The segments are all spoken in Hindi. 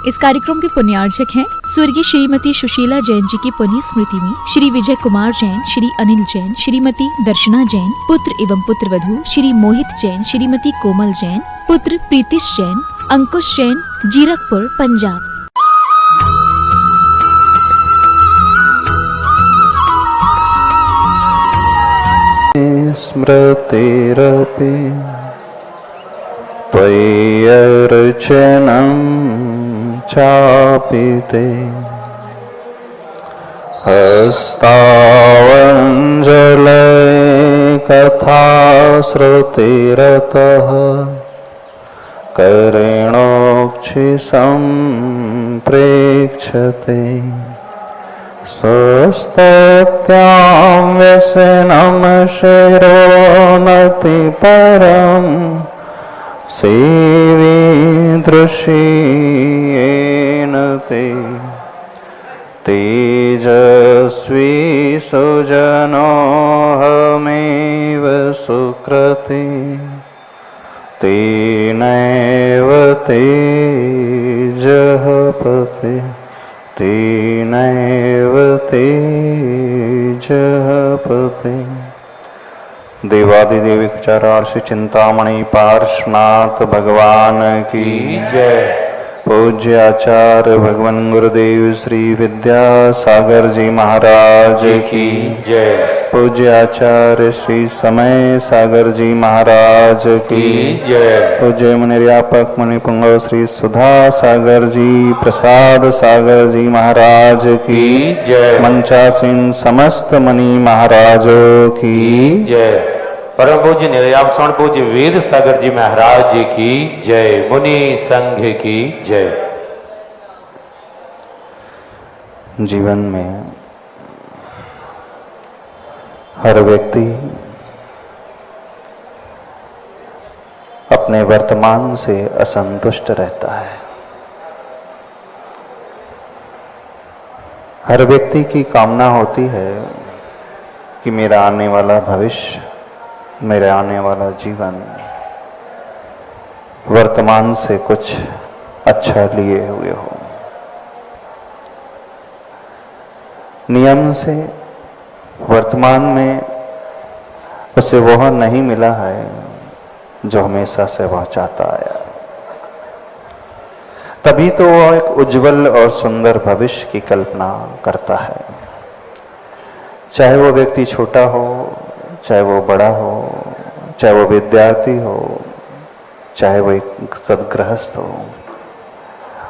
इस कार्यक्रम के पुण्यार्चक हैं स्वर्गीय श्रीमती सुशीला जैन जी की पुण्य स्मृति में श्री विजय कुमार जैन, श्री अनिल जैन, श्रीमती दर्शना जैन, पुत्र एवं पुत्रवधू श्री मोहित जैन, श्रीमती कोमल जैन, पुत्र प्रीतिश जैन, अंकुश जैन, जीरकपुर, पंजाब। स्मृतिरपि त्वय्यर्चनं चापि ते हस्तावञ्जले कथा श्रुतिरतः करेणोक्षि सम्प्रेक्ष्यते स्वस्त्यां व्यसनं शिरोनति परम् सेवीदृशीयेन ते तेजस्वी सुजनोऽहमेव सुकृते तेनैव तेजः पते तेनैव तेजः पते। देवादिदेव चारार्षि चिंतामणि पार्श्वनाथ भगवान की जय। पूज्य आचार्य भगवान गुरुदेव श्री विद्यासागर जी महाराज की जय। पूज्य आचार्य श्री समय सागर जी महाराज की जय। पूज्य मुनिर्यापक मुनिपुंगव श्री सुधा सागर जी प्रसाद सागर जी महाराज की जय। मंचासीन समस्त मुनि महाराजों की जय। परम पूज्य निर्याप स्वर्ण पूज्य वीर सागर जी महाराज जी की जय। मुनि संघ की जय। जीवन में हर व्यक्ति अपने वर्तमान से असंतुष्ट रहता है। हर व्यक्ति की कामना होती है कि मेरा आने वाला भविष्य, मेरे आने वाला जीवन वर्तमान से कुछ अच्छा लिए हुए हो। नियम से वर्तमान में उसे वह नहीं मिला है जो हमेशा से वह चाहता आया। तभी तो वह एक उज्जवल और सुंदर भविष्य की कल्पना करता है। चाहे वो व्यक्ति छोटा हो, चाहे वो बड़ा हो, चाहे वो विद्यार्थी हो, चाहे वो एक सद्गृहस्थ हो,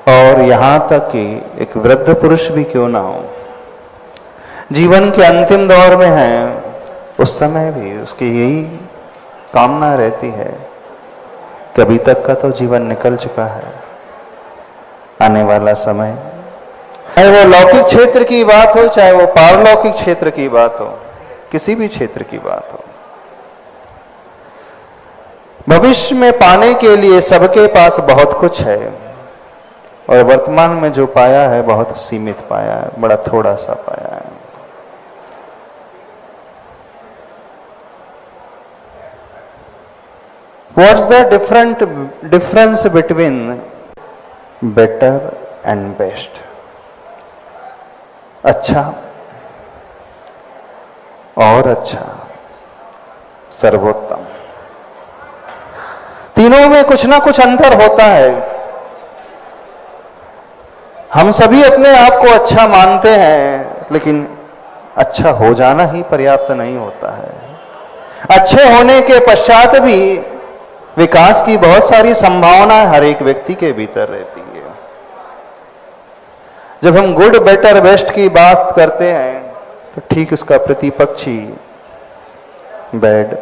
और यहाँ तक कि एक वृद्ध पुरुष भी क्यों ना हो, जीवन के अंतिम दौर में है, उस समय भी उसकी यही कामना रहती है कि अभी तक का तो जीवन निकल चुका है, आने वाला समय, चाहे वो लौकिक क्षेत्र की बात हो, चाहे वो पारलौकिक क्षेत्र की बात हो, किसी भी क्षेत्र की बात हो, भविष्य में पाने के लिए सबके पास बहुत कुछ है और वर्तमान में जो पाया है बहुत सीमित पाया है, बड़ा थोड़ा सा पाया है। What's the difference between better and best? अच्छा और अच्छा, सर्वोत्तम, तीनों में कुछ ना कुछ अंतर होता है। हम सभी अपने आप को अच्छा मानते हैं, लेकिन अच्छा हो जाना ही पर्याप्त नहीं होता है। अच्छे होने के पश्चात भी विकास की बहुत सारी संभावनाएं हर एक व्यक्ति के भीतर रहती है। जब हम गुड, बेटर, बेस्ट की बात करते हैं तो ठीक उसका प्रतिपक्षी बैड,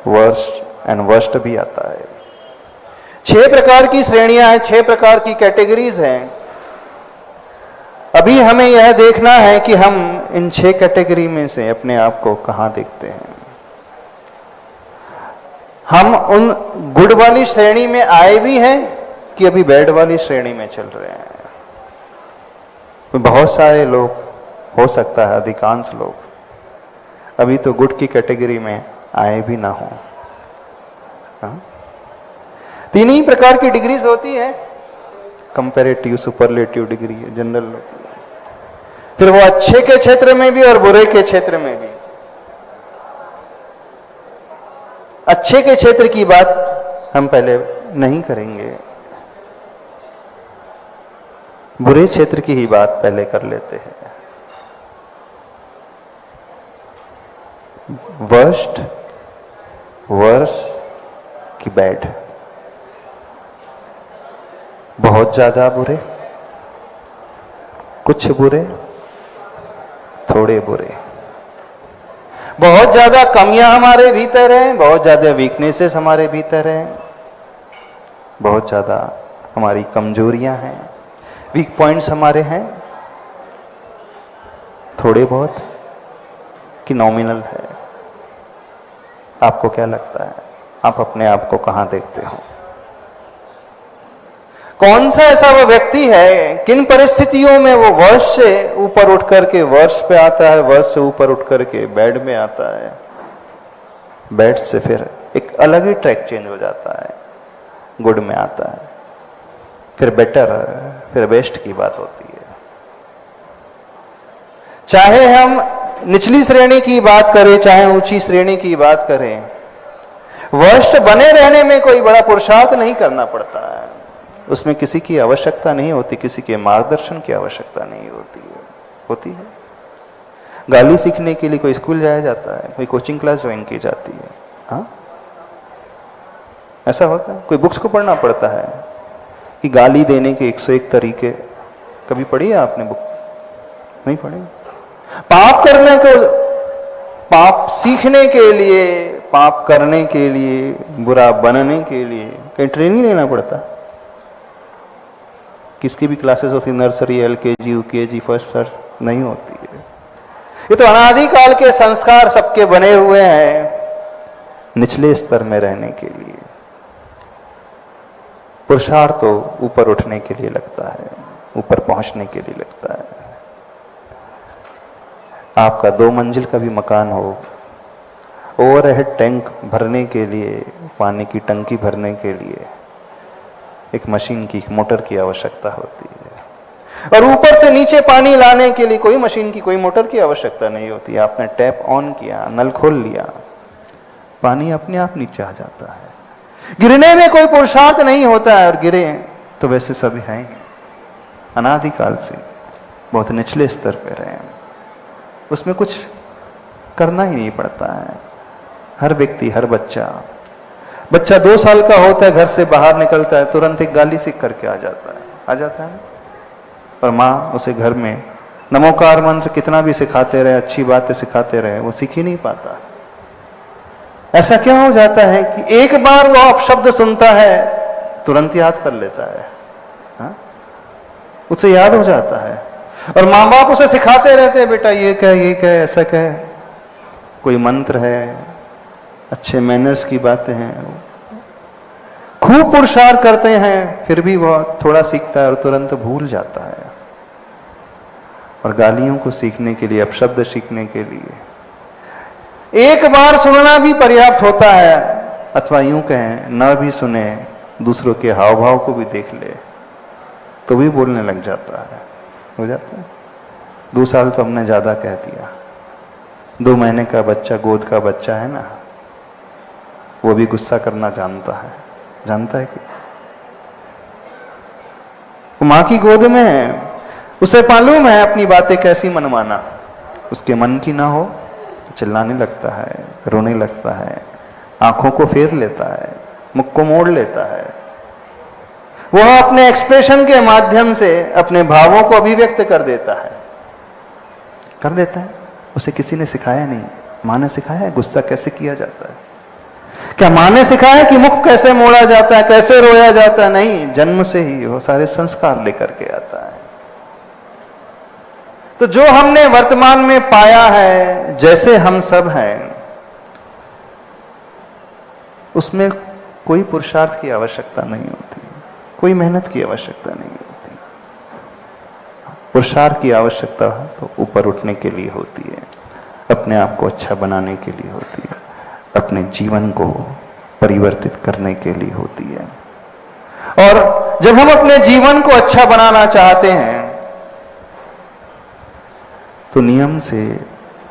वर्स्ट एंड वर्स्ट भी आता है। 6 प्रकार की श्रेणियां हैं, 6 प्रकार की कैटेगरीज हैं। अभी हमें यह देखना है कि हम इन 6 कैटेगरी में से अपने आप को कहां देखते हैं। हम उन गुड वाली श्रेणी में आए भी हैं कि अभी बैड वाली श्रेणी में चल रहे हैं। बहुत सारे लोग, हो सकता है अधिकांश लोग, अभी तो गुड की कैटेगरी में आए भी ना हो। 3 ही प्रकार की डिग्रीज होती है। कंपैरेटिव सुपरलेटिव डिग्री है, जनरल होती है। फिर वो अच्छे के क्षेत्र में भी और बुरे के क्षेत्र में भी। अच्छे के क्षेत्र की बात हम पहले नहीं करेंगे, बुरे क्षेत्र की ही बात पहले कर लेते हैं। वर्स्ट, वर्स की बैड, बहुत ज्यादा बुरे, कुछ बुरे, थोड़े बुरे, बहुत ज्यादा कमियां हमारे भीतर हैं, बहुत ज्यादा वीकनेसेस हमारे भीतर हैं, बहुत ज्यादा हमारी कमजोरियां हैं, वीक पॉइंट्स हमारे हैं, थोड़े बहुत कि नॉमिनल है। आपको क्या लगता है, आप अपने आप को कहां देखते हो? कौन सा ऐसा वो व्यक्ति है, किन परिस्थितियों में वो वर्ष से ऊपर उठ करके वर्ष पे आता है, वर्ष से ऊपर उठ करके बेड में आता है, बेड से फिर एक अलग ही ट्रैक चेंज हो जाता है, गुड में आता है, फिर बेटर, फिर बेस्ट की बात होती है। चाहे हम निचली श्रेणी की बात करें, चाहे ऊंची श्रेणी की बात करें, वर्स्ट बने रहने में कोई बड़ा पुरुषार्थ नहीं करना पड़ता है। उसमें किसी की आवश्यकता नहीं होती, किसी के मार्गदर्शन की आवश्यकता नहीं होती है। होती है गाली सीखने के लिए कोई स्कूल जाया जाता है, कोई कोचिंग क्लास ज्वाइन की जाती है, हाँ ऐसा होता है। कोई बुक्स को पढ़ना पड़ता है कि गाली देने के 101 तरीके। कभी पढ़ी है आपने बुक? नहीं पढ़ी। पाप करने को, पाप सीखने के लिए, पाप करने के लिए, बुरा बनने के लिए कहीं ट्रेनिंग लेना पड़ता है। किसकी भी क्लासेस होती, nursery, LKG, UKG, first search नहीं होती है। ये तो अनादिकाल के संस्कार सबके बने हुए हैं निचले स्तर में रहने के लिए। पुरुषार्थ तो ऊपर उठने के लिए लगता है, ऊपर पहुंचने के लिए लगता है। आपका 2 मंजिल का भी मकान हो, ओवरहेड टैंक भरने के लिए, पानी की टंकी भरने के लिए एक मशीन की, एक मोटर की आवश्यकता होती है। और ऊपर से नीचे पानी लाने के लिए कोई मशीन की, कोई मोटर की आवश्यकता नहीं होती। आपने टैप ऑन किया, नल खोल लिया, पानी अपने आप नीचे आ जाता है। गिरने में कोई पुरुषार्थ नहीं होता है, और गिरे तो वैसे सभी हैं अनादिकाल से बहुत निचले स्तर पर रहे हैं। उसमें कुछ करना ही नहीं पड़ता है। हर व्यक्ति, हर बच्चा 2 साल का होता है, घर से बाहर निकलता है, तुरंत एक गाली सीख करके आ जाता है। और माँ उसे घर में नमोकार मंत्र कितना भी सिखाते रहे, अच्छी बातें सिखाते रहे, वो सीख ही नहीं पाता। ऐसा क्या हो जाता है कि एक बार वो अपशब्द सुनता है, तुरंत याद कर लेता है, हाँ? उसे याद हो जाता है। और माँ बाप उसे सिखाते रहते हैं, बेटा ये कह, ये कह, ऐसा कह, कोई मंत्र है, अच्छे मैनर्स की बातें हैं, खूब पुरुषार्थ करते हैं, फिर भी वह थोड़ा सीखता है और तुरंत भूल जाता है। और गालियों को सीखने के लिए, अपशब्द सीखने के लिए एक बार सुनना भी पर्याप्त होता है, अथवा यूं कहें न भी सुने, दूसरों के हाव भाव को भी देख ले तो भी बोलने लग जाता है, हो जाता है। 2 साल तो हमने ज्यादा कह दिया। 2 महीने का बच्चा, गोद का बच्चा है ना, वो भी गुस्सा करना जानता है कि वो मां की गोद में है, उसे मालूम है अपनी बातें कैसी मनवाना। उसके मन की ना हो तो चिल्लाने लगता है, रोने लगता है, आंखों को फेर लेता है, मुख को मोड़ लेता है। वह अपने एक्सप्रेशन के माध्यम से अपने भावों को अभिव्यक्त कर देता है। उसे किसी ने सिखाया नहीं। मां ने सिखाया है गुस्सा कैसे किया जाता है? क्या मां ने सिखाया कि मुख कैसे मोड़ा जाता है, कैसे रोया जाता है? नहीं, जन्म से ही वो सारे संस्कार लेकर के आता है। तो जो हमने वर्तमान में पाया है, जैसे हम सब हैं, उसमें कोई पुरुषार्थ की आवश्यकता नहीं होती, कोई मेहनत की आवश्यकता नहीं होती। पुरुषार्थ की आवश्यकता तो ऊपर उठने के लिए होती है, अपने आप को अच्छा बनाने के लिए होती है, अपने जीवन को परिवर्तित करने के लिए होती है। और जब हम अपने जीवन को अच्छा बनाना चाहते हैं तो नियम से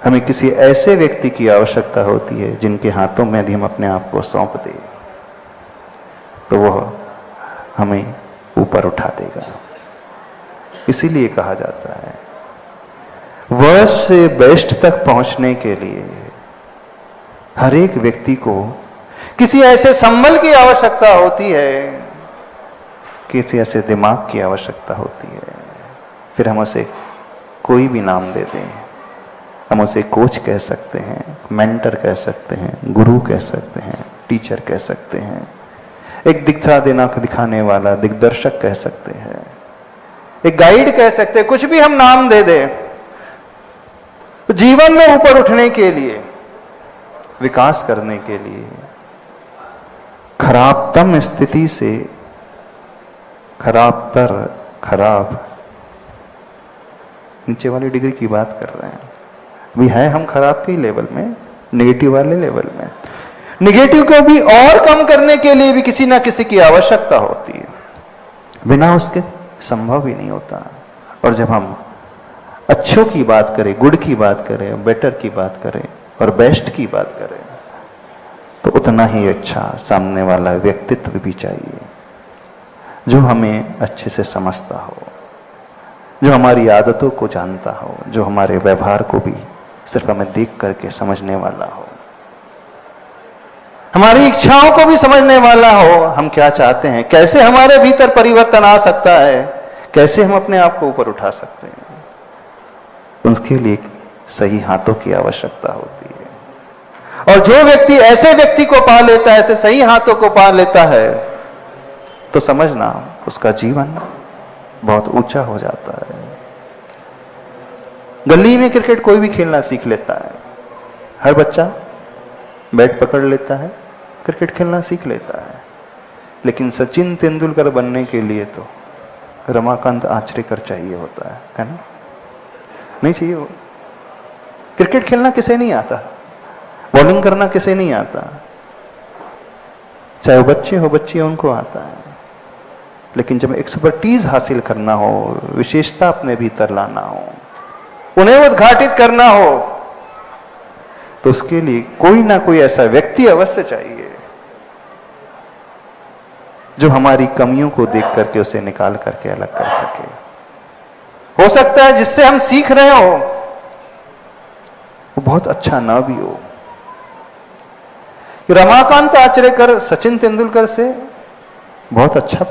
हमें किसी ऐसे व्यक्ति की आवश्यकता होती है जिनके हाथों में यदि हम अपने आप को सौंप दें तो वह हमें ऊपर उठा देगा। इसीलिए कहा जाता है वर्स्ट से बेस्ट तक पहुंचने के लिए हर एक व्यक्ति को किसी ऐसे संबल की आवश्यकता होती है, किसी ऐसे दिमाग की आवश्यकता होती है। फिर हम उसे कोई भी नाम दे दें, हम उसे कोच कह सकते हैं, मेंटर कह सकते हैं, गुरु कह सकते हैं, टीचर कह सकते हैं, एक दिखाने वाला दिग्दर्शक कह सकते हैं, एक गाइड कह सकते हैं, कुछ भी हम नाम दे दें। तो जीवन में ऊपर उठने के लिए, विकास करने के लिए खराबतम स्थिति से खराब नीचे वाली डिग्री की बात कर रहे हैं। भी है हम खराब के लेवल में, नेगेटिव वाले लेवल में। नेगेटिव को भी और कम करने के लिए भी किसी ना किसी की आवश्यकता होती है, बिना उसके संभव ही नहीं होता। और जब हम अच्छों की बात करें, गुड की बात करें, बेटर की बात करें और बेस्ट की बात करें तो उतना ही अच्छा सामने वाला व्यक्तित्व भी चाहिए जो हमें अच्छे से समझता हो, जो हमारी आदतों को जानता हो, जो हमारे व्यवहार को भी सिर्फ हमें देख करके समझने वाला हो, हमारी इच्छाओं को भी समझने वाला हो। हम क्या चाहते हैं, कैसे हमारे भीतर परिवर्तन आ सकता है, कैसे हम अपने आप को ऊपर उठा सकते हैं, उसके लिए सही हाथों की आवश्यकता होती है। और जो व्यक्ति ऐसे व्यक्ति को पा लेता है, ऐसे सही हाथों को पा लेता है, तो समझना उसका जीवन बहुत ऊंचा हो जाता है। गली में क्रिकेट कोई भी खेलना सीख लेता है, हर बच्चा बैट पकड़ लेता है, क्रिकेट खेलना सीख लेता है। लेकिन सचिन तेंदुलकर बनने के लिए तो रमाकांत आचरेकर चाहिए होता है ना? नहीं चाहिए हो। क्रिकेट खेलना किसे नहीं आता, बॉलिंग करना किसे नहीं आता, चाहे वो बच्चे हो बच्ची हो, उनको आता है। लेकिन जब एक्सपर्टीज हासिल करना हो, विशेषता अपने भीतर लाना हो, उन्हें उद्घाटित करना हो, तो उसके लिए कोई ना कोई ऐसा व्यक्ति अवश्य चाहिए जो हमारी कमियों को देख करके उसे निकाल करके अलग कर सके। हो सकता है जिससे हम सीख रहे हो वो बहुत अच्छा ना भी हो। रमाकांत आचरेकर सचिन तेंदुलकर से बहुत अच्छा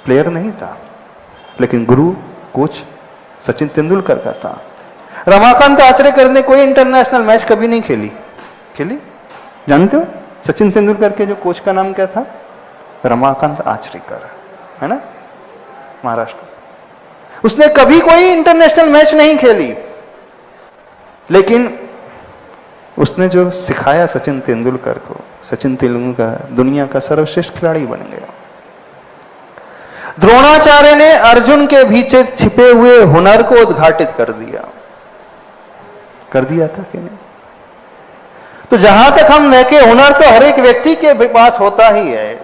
प्लेयर नहीं था, लेकिन गुरु कोच सचिन तेंदुलकर का था। रमाकांत आचरेकर ने कोई इंटरनेशनल मैच कभी नहीं खेली। जानते हो सचिन तेंदुलकर के जो कोच का नाम क्या था? रमाकांत आचरेकर, है ना, महाराष्ट्र। उसने कभी कोई इंटरनेशनल मैच नहीं खेली, लेकिन उसने जो सिखाया सचिन तेंदुलकर को, सचिन तेंदुलकर दुनिया का सर्वश्रेष्ठ खिलाड़ी बन गया। द्रोणाचार्य ने अर्जुन के पीछे छिपे हुए हुनर को उद्घाटित कर दिया था कि नहीं? तो जहां तक हम देखें, हुनर तो हर एक व्यक्ति के पास होता ही है,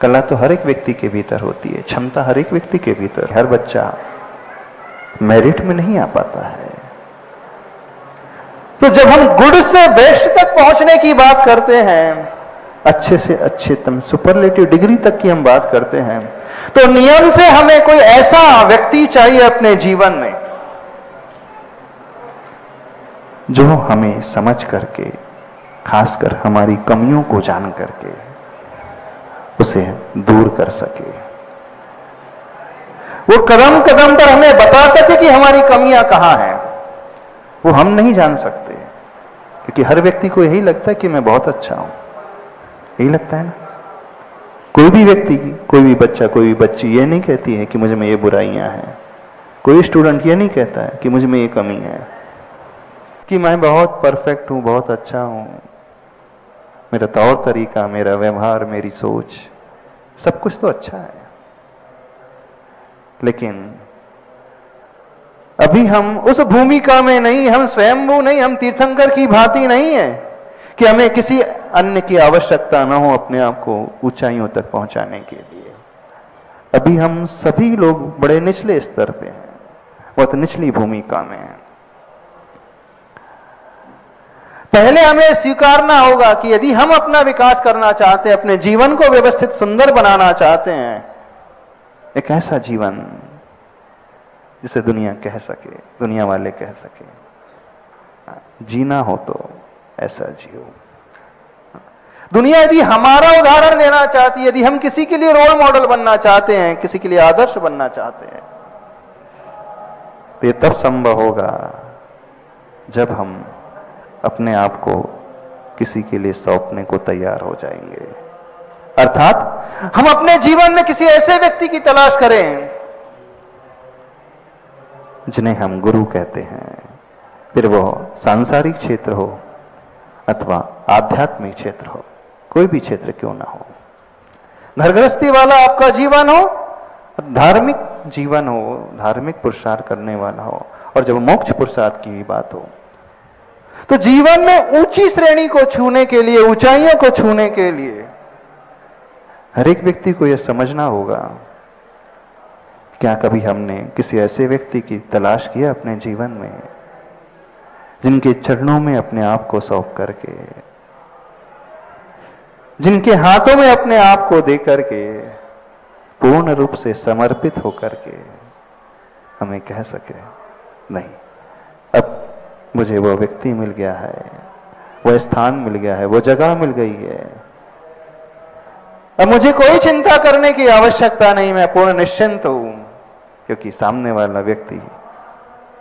कला तो हर एक व्यक्ति के भीतर होती है, क्षमता हर एक व्यक्ति के भीतर। हर बच्चा मेरिट में नहीं आ पाता है। तो जब हम गुड से बेस्ट तक पहुंचने की बात करते हैं, अच्छे से अच्छेतम सुपरलेटिव डिग्री तक की हम बात करते हैं, तो नियम से हमें कोई ऐसा व्यक्ति चाहिए अपने जीवन में जो हमें समझ करके, खासकर हमारी कमियों को जान करके उसे दूर कर सके। वो कदम कदम पर हमें बता सके कि हमारी कमियां कहां हैं। वो हम नहीं जान सकते, क्योंकि हर व्यक्ति को यही लगता है कि मैं बहुत अच्छा हूं। यही लगता है ना? कोई भी व्यक्ति की, कोई भी बच्चा, कोई भी बच्ची ये नहीं कहती है कि मुझ में ये बुराइयां हैं। कोई स्टूडेंट ये नहीं कहता है कि मुझ में ये कमी है, कि मैं बहुत परफेक्ट हूं, बहुत अच्छा हूं, मेरा तौर तरीका, मेरा व्यवहार, मेरी सोच, सब कुछ तो अच्छा है। लेकिन अभी हम उस भूमिका में नहीं, हम स्वयंभू नहीं, हम तीर्थंकर की भांति नहीं है कि हमें किसी अन्य की आवश्यकता ना हो अपने आप को ऊंचाइयों तक पहुंचाने के लिए। अभी हम सभी लोग बड़े निचले स्तर पे हैं, बहुत निचली भूमिका में हैं। पहले हमें स्वीकारना होगा कि यदि हम अपना विकास करना चाहते हैं, अपने जीवन को व्यवस्थित सुंदर बनाना चाहते हैं, एक ऐसा जीवन जिसे दुनिया कह सके, दुनिया वाले कह सके, जीना हो तो ऐसा जियो। दुनिया यदि हमारा उदाहरण लेना चाहती है, यदि हम किसी के लिए रोल मॉडल बनना चाहते हैं, किसी के लिए आदर्श बनना चाहते हैं, तो ये तब संभव होगा जब हम अपने आप को किसी के लिए सौंपने को तैयार हो जाएंगे। अर्थात हम अपने जीवन में किसी ऐसे व्यक्ति की तलाश करें जिन्हें हम गुरु कहते हैं, फिर वो सांसारिक क्षेत्र हो अथवा आध्यात्मिक क्षेत्र हो, कोई भी क्षेत्र क्यों ना हो। घर गृहस्थी वाला आपका जीवन हो, धार्मिक जीवन हो, धार्मिक पुरुषार्थ करने वाला हो, और जब मोक्ष पुरुषार्थ की बात हो तो जीवन में ऊंची श्रेणी को छूने के लिए, ऊंचाइयों को छूने के लिए हर एक व्यक्ति को यह समझना होगा, क्या कभी हमने किसी ऐसे व्यक्ति की तलाश किया अपने जीवन में जिनके चरणों में अपने आप को सौंप करके, जिनके हाथों में अपने आप को दे करके, पूर्ण रूप से समर्पित होकर के हमें कह सके, नहीं, अब मुझे वो व्यक्ति मिल गया है, वह स्थान मिल गया है, वो जगह मिल गई है, अब मुझे कोई चिंता करने की आवश्यकता नहीं, मैं पूर्ण निश्चिंत हूं, क्योंकि सामने वाला व्यक्ति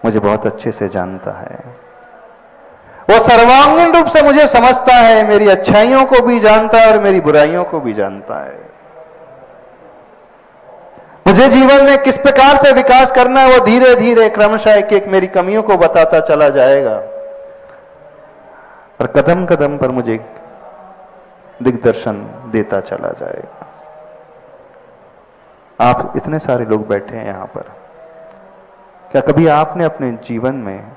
मुझे बहुत अच्छे से जानता है, वो सर्वांगीण रूप से मुझे समझता है, मेरी अच्छाइयों को भी जानता है और मेरी बुराइयों को भी जानता है, मुझे जीवन में किस प्रकार से विकास करना है वो धीरे धीरे क्रमशः एक एक मेरी कमियों को बताता चला जाएगा, और कदम कदम पर मुझे दिग्दर्शन देता चला जाएगा। आप इतने सारे लोग बैठे हैं यहां पर, क्या कभी आपने अपने जीवन में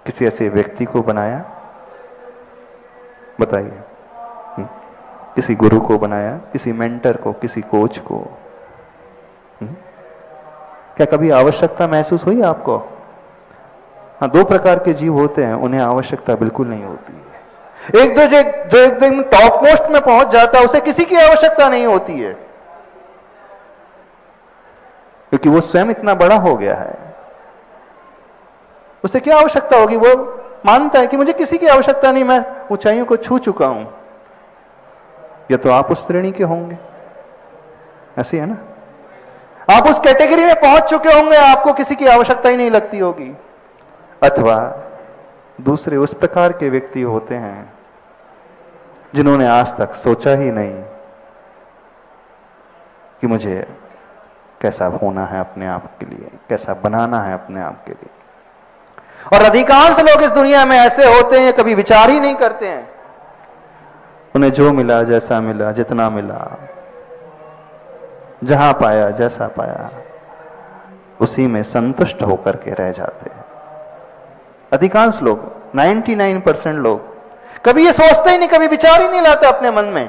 किसी ऐसे व्यक्ति को बनाया? बताइए, किसी गुरु को बनाया, किसी मेंटर को, किसी कोच को? क्या कभी आवश्यकता महसूस हुई आपको? हाँ, दो प्रकार के जीव होते हैं, उन्हें आवश्यकता बिल्कुल नहीं होती है। एक जो एकदम टॉप मोस्ट में पहुंच जाता है, उसे किसी की आवश्यकता नहीं होती है, क्योंकि वो स्वयं इतना बड़ा हो गया है, उसे क्या आवश्यकता होगी? वो मानता है कि मुझे किसी की आवश्यकता नहीं, मैं ऊंचाइयों को छू चुका हूं। या तो आप उस श्रेणी के होंगे, ऐसी है ना, आप उस कैटेगरी में पहुंच चुके होंगे, आपको किसी की आवश्यकता ही नहीं लगती होगी। अथवा दूसरे उस प्रकार के व्यक्ति होते हैं जिन्होंने आज तक सोचा ही नहीं कि मुझे कैसा होना है अपने आप के लिए, कैसा बनाना है अपने आप के लिए। और अधिकांश लोग इस दुनिया में ऐसे होते हैं, कभी विचार ही नहीं करते हैं, उन्हें जो मिला, जैसा मिला, जितना मिला, जहां पाया, जैसा पाया, उसी में संतुष्ट होकर के रह जाते हैं। अधिकांश लोग, 99% लोग कभी ये सोचते ही नहीं, कभी विचार ही नहीं लाते अपने मन में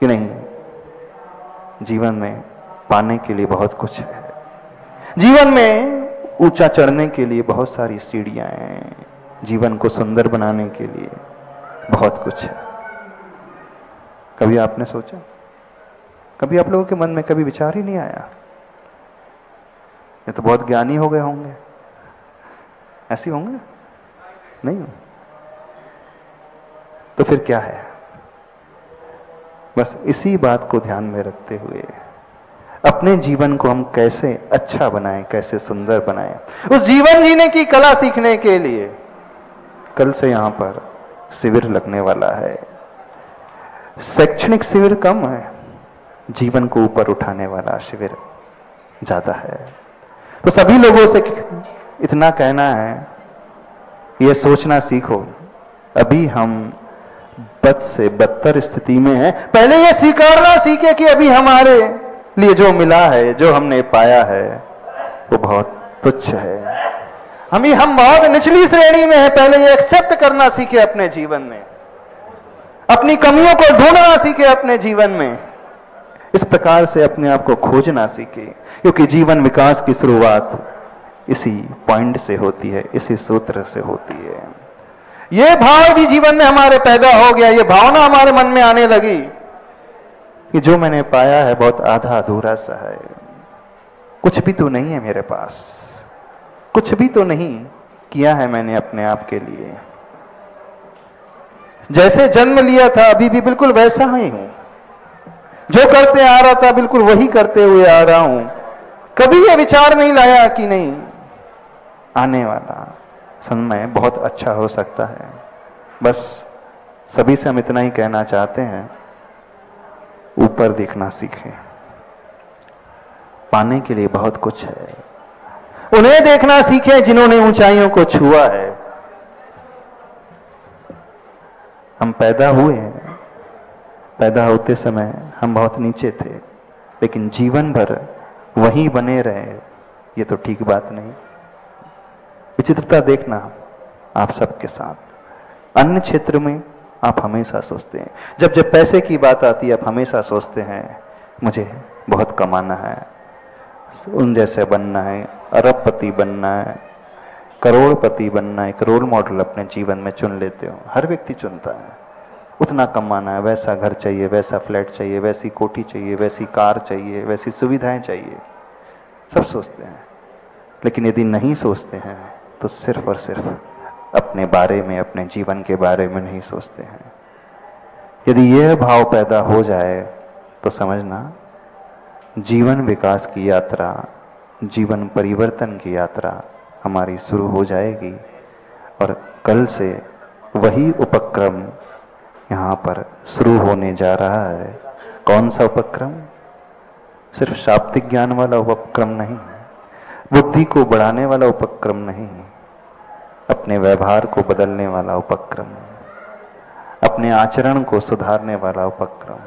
कि नहीं, जीवन में पाने के लिए बहुत कुछ है, जीवन में ऊंचा चढ़ने के लिए बहुत सारी सीढ़ियां हैं, जीवन को सुंदर बनाने के लिए बहुत कुछ है। कभी आपने सोचा? कभी आप लोगों के मन में कभी विचार ही नहीं आया? ये तो बहुत ज्ञानी हो गए होंगे, ऐसे होंगे? नहीं, तो फिर क्या है? बस इसी बात को ध्यान में रखते हुए अपने जीवन को हम कैसे अच्छा बनाएं, कैसे सुंदर बनाएं, उस जीवन जीने की कला सीखने के लिए कल से यहां पर शिविर लगने वाला है। शैक्षणिक शिविर कम है, जीवन को ऊपर उठाने वाला शिविर ज्यादा है। तो सभी लोगों से इतना कहना है, यह सोचना सीखो, अभी हम बद से बदतर स्थिति में हैं। पहले यह स्वीकारना सीखे कि अभी हमारे लिए जो मिला है, जो हमने पाया है, वो बहुत तुच्छ है, हम बहुत निचली श्रेणी में है। पहले ये एक्सेप्ट करना सीखे अपने जीवन में, अपनी कमियों को ढूंढना सीखे अपने जीवन में, इस प्रकार से अपने आप को खोजना सीखे, क्योंकि जीवन विकास की शुरुआत इसी पॉइंट से होती है, इसी सूत्र से होती है। यह भाव भी जीवन में हमारे पैदा हो गया, यह भावना हमारे मन में आने लगी कि जो मैंने पाया है बहुत आधा अधूरा सा है, कुछ भी तो नहीं है मेरे पास, कुछ भी तो नहीं किया है मैंने अपने आप के लिए। जैसे जन्म लिया था अभी भी बिल्कुल वैसा ही हूं, जो करते आ रहा था बिल्कुल वही करते हुए आ रहा हूं। कभी यह विचार नहीं लाया कि नहीं आने वाला समय बहुत अच्छा हो सकता है। बस सभी से हम इतना ही कहना चाहते हैं, ऊपर देखना सीखें। पाने के लिए बहुत कुछ है, उन्हें देखना सीखें जिन्होंने ऊंचाइयों को छुआ है। हम पैदा हुए हैं, पैदा होते समय हम बहुत नीचे थे, लेकिन जीवन भर वहीं बने रहे, ये तो ठीक बात नहीं। विचित्रता देखना आप सबके साथ। अन्य क्षेत्र में आप हमेशा सोचते हैं, जब जब पैसे की बात आती है आप हमेशा सोचते हैं मुझे बहुत कमाना है, उन जैसे बनना है, अरबपति बनना है, करोड़पति बनना है। एक रोल मॉडल अपने जीवन में चुन लेते हो, हर व्यक्ति चुनता है। उतना कमाना है, वैसा घर चाहिए, वैसा फ्लैट चाहिए, वैसी कोठी चाहिए, वैसी कार चाहिए, वैसी सुविधाएं चाहिए, सब सोचते हैं। लेकिन यदि नहीं सोचते हैं तो सिर्फ और सिर्फ अपने बारे में, अपने जीवन के बारे में नहीं सोचते हैं। यदि यह भाव पैदा हो जाए तो समझना जीवन विकास की यात्रा, जीवन परिवर्तन की यात्रा हमारी शुरू हो जाएगी। और कल से वही उपक्रम यहाँ पर शुरू होने जा रहा है। कौन सा उपक्रम? सिर्फ शाब्दिक ज्ञान वाला उपक्रम नहीं, बुद्धि को बढ़ाने वाला उपक्रम नहीं, अपने व्यवहार को बदलने वाला उपक्रम, अपने आचरण को सुधारने वाला उपक्रम,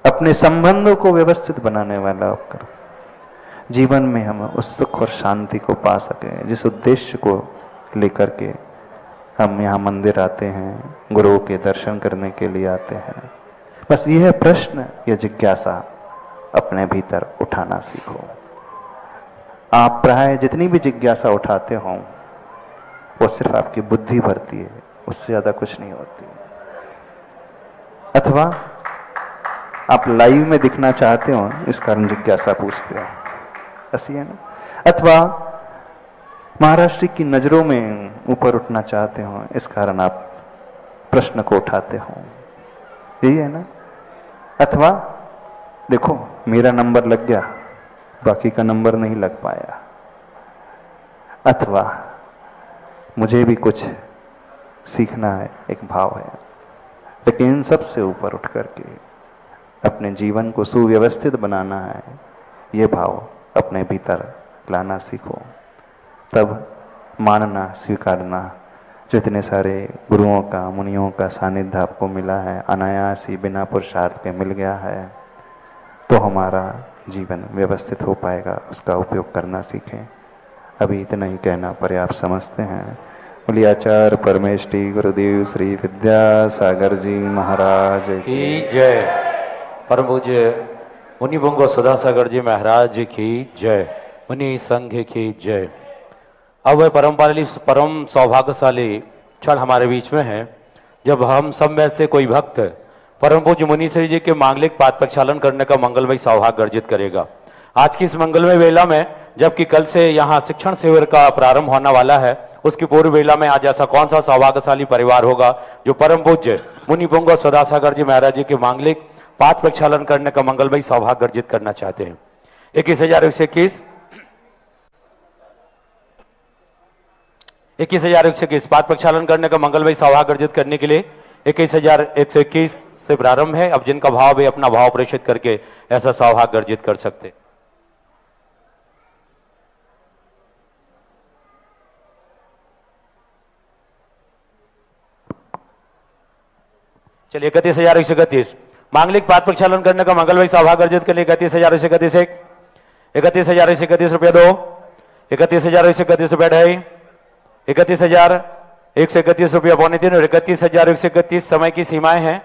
अपने संबंधों को व्यवस्थित बनाने वाला उपक्रम। जीवन में हम उस सुख और शांति को पा सकें जिस उद्देश्य को लेकर के हम यहाँ मंदिर आते हैं, गुरुओं के दर्शन करने के लिए आते हैं। बस यह प्रश्न, यह जिज्ञासा अपने भीतर उठाना सीखो। आप प्राय जितनी भी जिज्ञासा उठाते हो वो सिर्फ आपकी बुद्धि भरती है, उससे ज्यादा कुछ नहीं होती। अथवा आप लाइव में दिखना चाहते हो, इस कारण जिज्ञासा पूछते हो, ऐसी है ना। अथवा महाराष्ट्र की नजरों में ऊपर उठना चाहते हो, इस कारण आप प्रश्न को उठाते हो, यही है ना। अथवा देखो मेरा नंबर लग गया, बाकी का नंबर नहीं लग पाया। अथवा मुझे भी कुछ सीखना है, एक भाव है। लेकिन इन सब से ऊपर उठ करके अपने जीवन को सुव्यवस्थित बनाना है, ये भाव अपने भीतर लाना सीखो। तब मानना, स्वीकारना, जो इतने सारे गुरुओं का, मुनियों का सानिध्य आपको मिला है, अनायास ही बिना पुरुषार्थ के मिल गया है, तो हमारा जीवन व्यवस्थित हो पाएगा। उसका उपयोग करना सीखें। अभी इतना ही कहना पर्याप्त समझते हैं। बोलिए आचार्य परमेष्ठी गुरुदेव श्री विद्यासागर जी महाराज की जय। परम पूज्य मुनि पुंगव सुधासागर जी महाराज की जय। मुनि संघ की जय। अब वह परम सौभाग्यशाली क्षण हमारे बीच में है जब हम सब में से कोई भक्त परम पूज्य मुनि श्री जी के मांगलिक पाद प्रक्षालन करने का मंगलमय सौभाग्य अर्जित करेगा। आज की इस मंगलमय वेला में, जबकि कल से यहाँ शिक्षण शिविर का प्रारंभ होने वाला है, उसकी पूर्व वेला में आज ऐसा कौन सा सौभाग्यशाली परिवार होगा जो परम पूज्य मुनि पुंगव सुधासागर जी महाराज जी के मांगलिक पाद प्रक्षालन करने का मंगलमय सौभाग्य अर्जित करना चाहते हैं। 21,121 पाद प्रक्षालन करने का मंगलमय सौभाग्य अर्जित करने के लिए 21,121 से प्रारंभ है। अब जिनका भाव है अपना भाव प्रेषित करके ऐसा सौभाग्य अर्जित कर सकते। चलिए 31,131 मांगलिक पाद प्रक्षालन करने का मंगलमय सौभाग्य अर्जित के लिए 31,131 1, 31,131 रुपया 2, 31,131 रुपया 2.5, 31,131 रुपया 2.25 और 31,131 समय की सीमाएं हैं।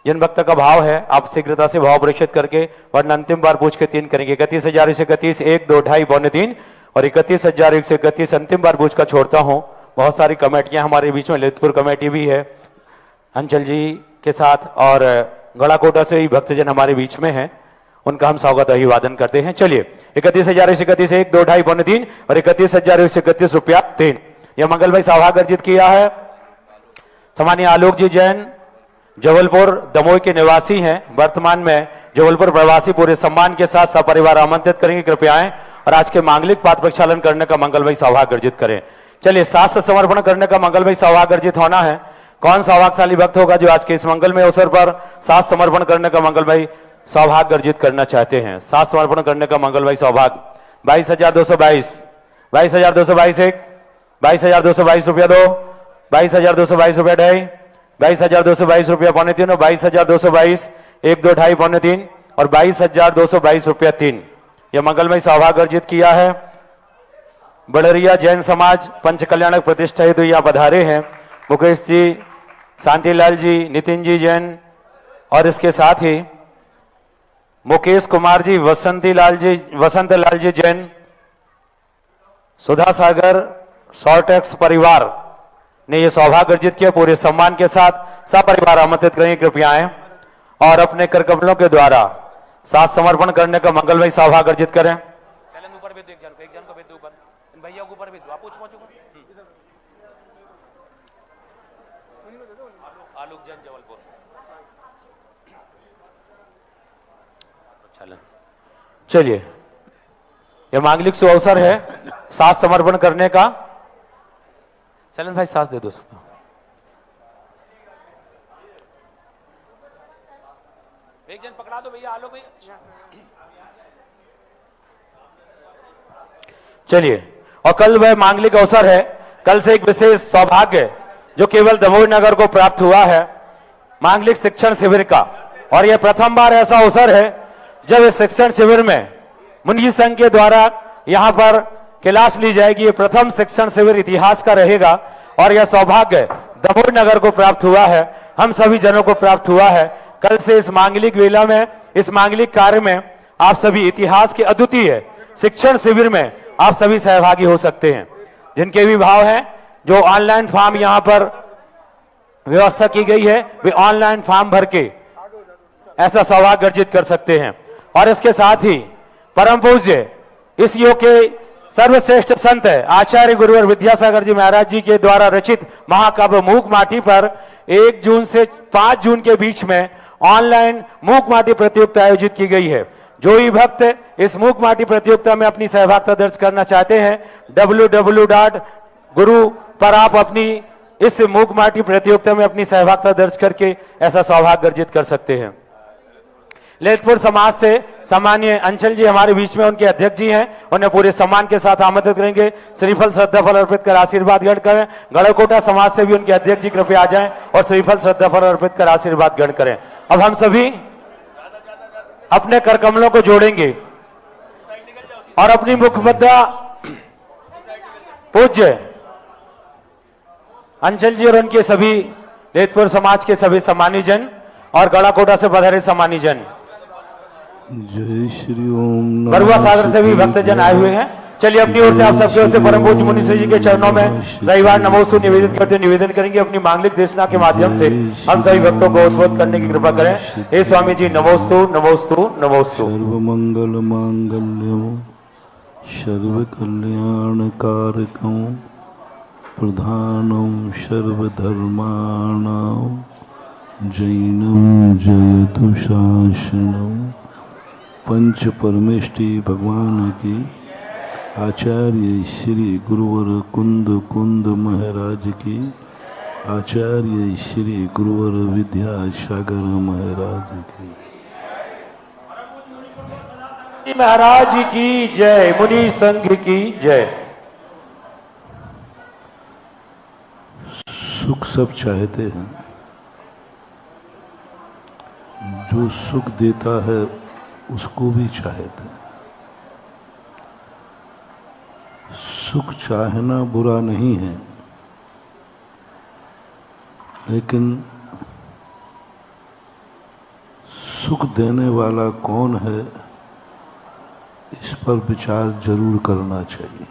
जिन भक्त का भाव है आप शीघ्रता से भाव प्रेषित करके वरना अंतिम बार पूछ के 3 करेंगे। 31,000 से 31, 1, 2, 2.5, पौने 3 और 31,000 से 31 अंतिम बार पूछ का छोड़ता हूं। बहुत सारी कमेटियां हमारे बीच में, ललितपुर कमेटी भी है अंचल जी के साथ और गड़ाकोटा से भी भक्तजन हमारे बीच में हैं, उनका हम स्वागत अभिवादन करते हैं। चलिए 31,000 से 31, 1, 2, 2.5, पौने 3 और 31,000 से 31 रुपया 3। यह मंगल भाई सौभाग्य अर्जित किया है। सामान्य आलोक जी जैन जबलपुर दमोह के निवासी हैं, वर्तमान में जबलपुर प्रवासी पूरे सम्मान के साथ सपरिवार आमंत्रित करेंगे, कृपया आएं और आज के मांगलिक पात्र प्रक्षालन करने का मंगल भाई सौभाग्य अर्जित करें। चलिए शास्त्र समर्पण करने का मंगल भाई सौभाग्य अर्जित होना है। कौन सौभाग्यशाली भक्त होगा जो आज के इस मंगल में अवसर पर शास्त्र समर्पण करने का मंगल भाई सौभाग्य अर्जित करना चाहते हैं। शास्त्र समर्पण करने का मंगल भाई सौभाग्य 22,222, 22,222 1, 22,222 रुपया 2, 22,222 रुपया 2.5, 22,222 रुपया पौने 3 और 22,222 1, 2, 2.5, पौने 3 और 22,222 रुपया 3। यह मंगलमय सौभाग्य अर्जित किया है। बड़रिया जैन समाज पंच कल्याणक प्रतिष्ठा हेतु यहाँ पधारे हैं मुकेश जी, शांतिलाल जी, नितिन जी जैन और इसके साथ ही मुकेश कुमार जी, वसंत लाल जी जैन, सुधा सागर शॉर्टेक्स परिवार ने यह सौभाग्य अर्जित किया। पूरे सम्मान के साथ सपरिवार आमंत्रित करेंगे, कृपया आएं और अपने कर कमलों के द्वारा साथ समर्पण करने का मंगलमय सौभाग्य अर्जित करें। ऊपर भेज दो, एक जन को भेज दो, ऊपर भैया को ऊपर भेज दो, आप पूछ आलोक जैन जबलपुर। चलिए यह मांगलिक शुभ अवसर है साथ समर्पण करने का। चलन भाई साथ दे दो। एक जन पकड़ा दो भैया, आलोक भैया। चलिए और कल वह मांगलिक अवसर है। कल से एक विशेष सौभाग्य जो केवल दमोह नगर को प्राप्त हुआ है, मांगलिक शिक्षण शिविर का। और यह प्रथम बार ऐसा अवसर है जब इस शिक्षण शिविर में मुनि संघ के द्वारा यहां पर क्लास ली जाएगी। ये प्रथम शिक्षण शिविर इतिहास का रहेगा और यह सौभाग्य दमोह नगर को प्राप्त हुआ है, हम सभी जनों को प्राप्त हुआ है। कल से इस मांगलिक वेला में, इस मांगलिक कार्य में आप सभी इतिहास के अद्वितीय शिक्षण शिविर में आप सभी सहभागी हो सकते हैं। जिनके भी भाव हैं, जो ऑनलाइन फॉर्म यहां पर व्यवस्था की गई है, वे ऑनलाइन फॉर्म भर के ऐसा सौभाग्य अर्जित कर सकते हैं। और इसके साथ ही परम पूज्य इस योग के सर्वश्रेष्ठ संत आचार्य गुरुवर विद्यासागर जी महाराज जी के द्वारा रचित महाकाव्य मूक माटी पर 1 जून से 5 जून के बीच में ऑनलाइन मूक माटी प्रतियोगिता आयोजित की गई है। जो भी भक्त इस मूक माटी प्रतियोगिता में अपनी सहभागिता दर्ज करना चाहते हैं, www.guru पर आप अपनी इस मूक माटी प्रतियोगिता में अपनी सहभागिता दर्ज करके ऐसा सौभाग्य अर्जित कर सकते हैं। ललितपुर समाज से सामान्य अंचल जी हमारे बीच में, उनके अध्यक्ष जी हैं, उन्हें पूरे सम्मान के साथ आमंत्रित करेंगे। श्रीफल श्रद्धाफल अर्पित कर आशीर्वाद ग्रहण करें। गढ़कोटा समाज से भी उनके अध्यक्ष जी कृपया आ जाएं और श्रीफल श्रद्धाफल अर्पित कर आशीर्वाद ग्रहण करें। अब हम सभी अपने कर कमलों को जोड़ेंगे और अपनी मुखमुद्रा पूज्य अंचल जी और उनके सभी ललितपुर समाज के सभी सम्मानी जन और गढ़ाकोटा से पधारे सम्मानी जन, जय श्री ओम, बरुआ सागर से भी भक्तजन आए हुए हैं। चलिए अपनी ओर से आप सबके ओर से परम पूज्य मुनि श्री जी के चरणों में रविवार नमोस्तु निवेदित करते निवेदन करेंगे। अपनी मांगलिक देशना के माध्यम से हम सभी भक्तों को उद्बोध करने की कृपा करें। हे स्वामी जी नमोस्तु नमोस्तु नमोस्तु। सर्व मंगल मांगल्यम सर्व कल्याण कारकम प्रधानम सर्वधर्माणाम जैनम जयतु शासनम। पंच परमेष्टि भगवान की आचार्य श्री गुरुवर कुंद महाराज की, आचार्य श्री गुरुवर विद्यासागर महाराज की, महाराज की जय, मुनि संघ की जय। सुख सब चाहते हैं, जो सुख देता है उसको भी चाहते हैं। सुख चाहना बुरा नहीं है, लेकिन सुख देने वाला कौन है, इस पर विचार जरूर करना चाहिए।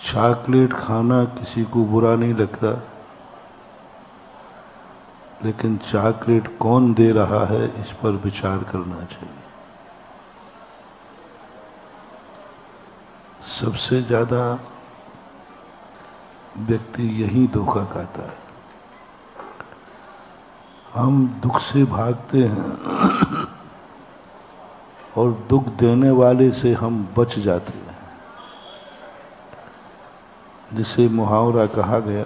चॉकलेट खाना किसी को बुरा नहीं लगता, लेकिन चॉकलेट कौन दे रहा है इस पर विचार करना चाहिए। सबसे ज्यादा व्यक्ति यही धोखा खाता है। हम दुख से भागते हैं और दुख देने वाले से हम बच जाते हैं। जिसे मुहावरा कहा गया,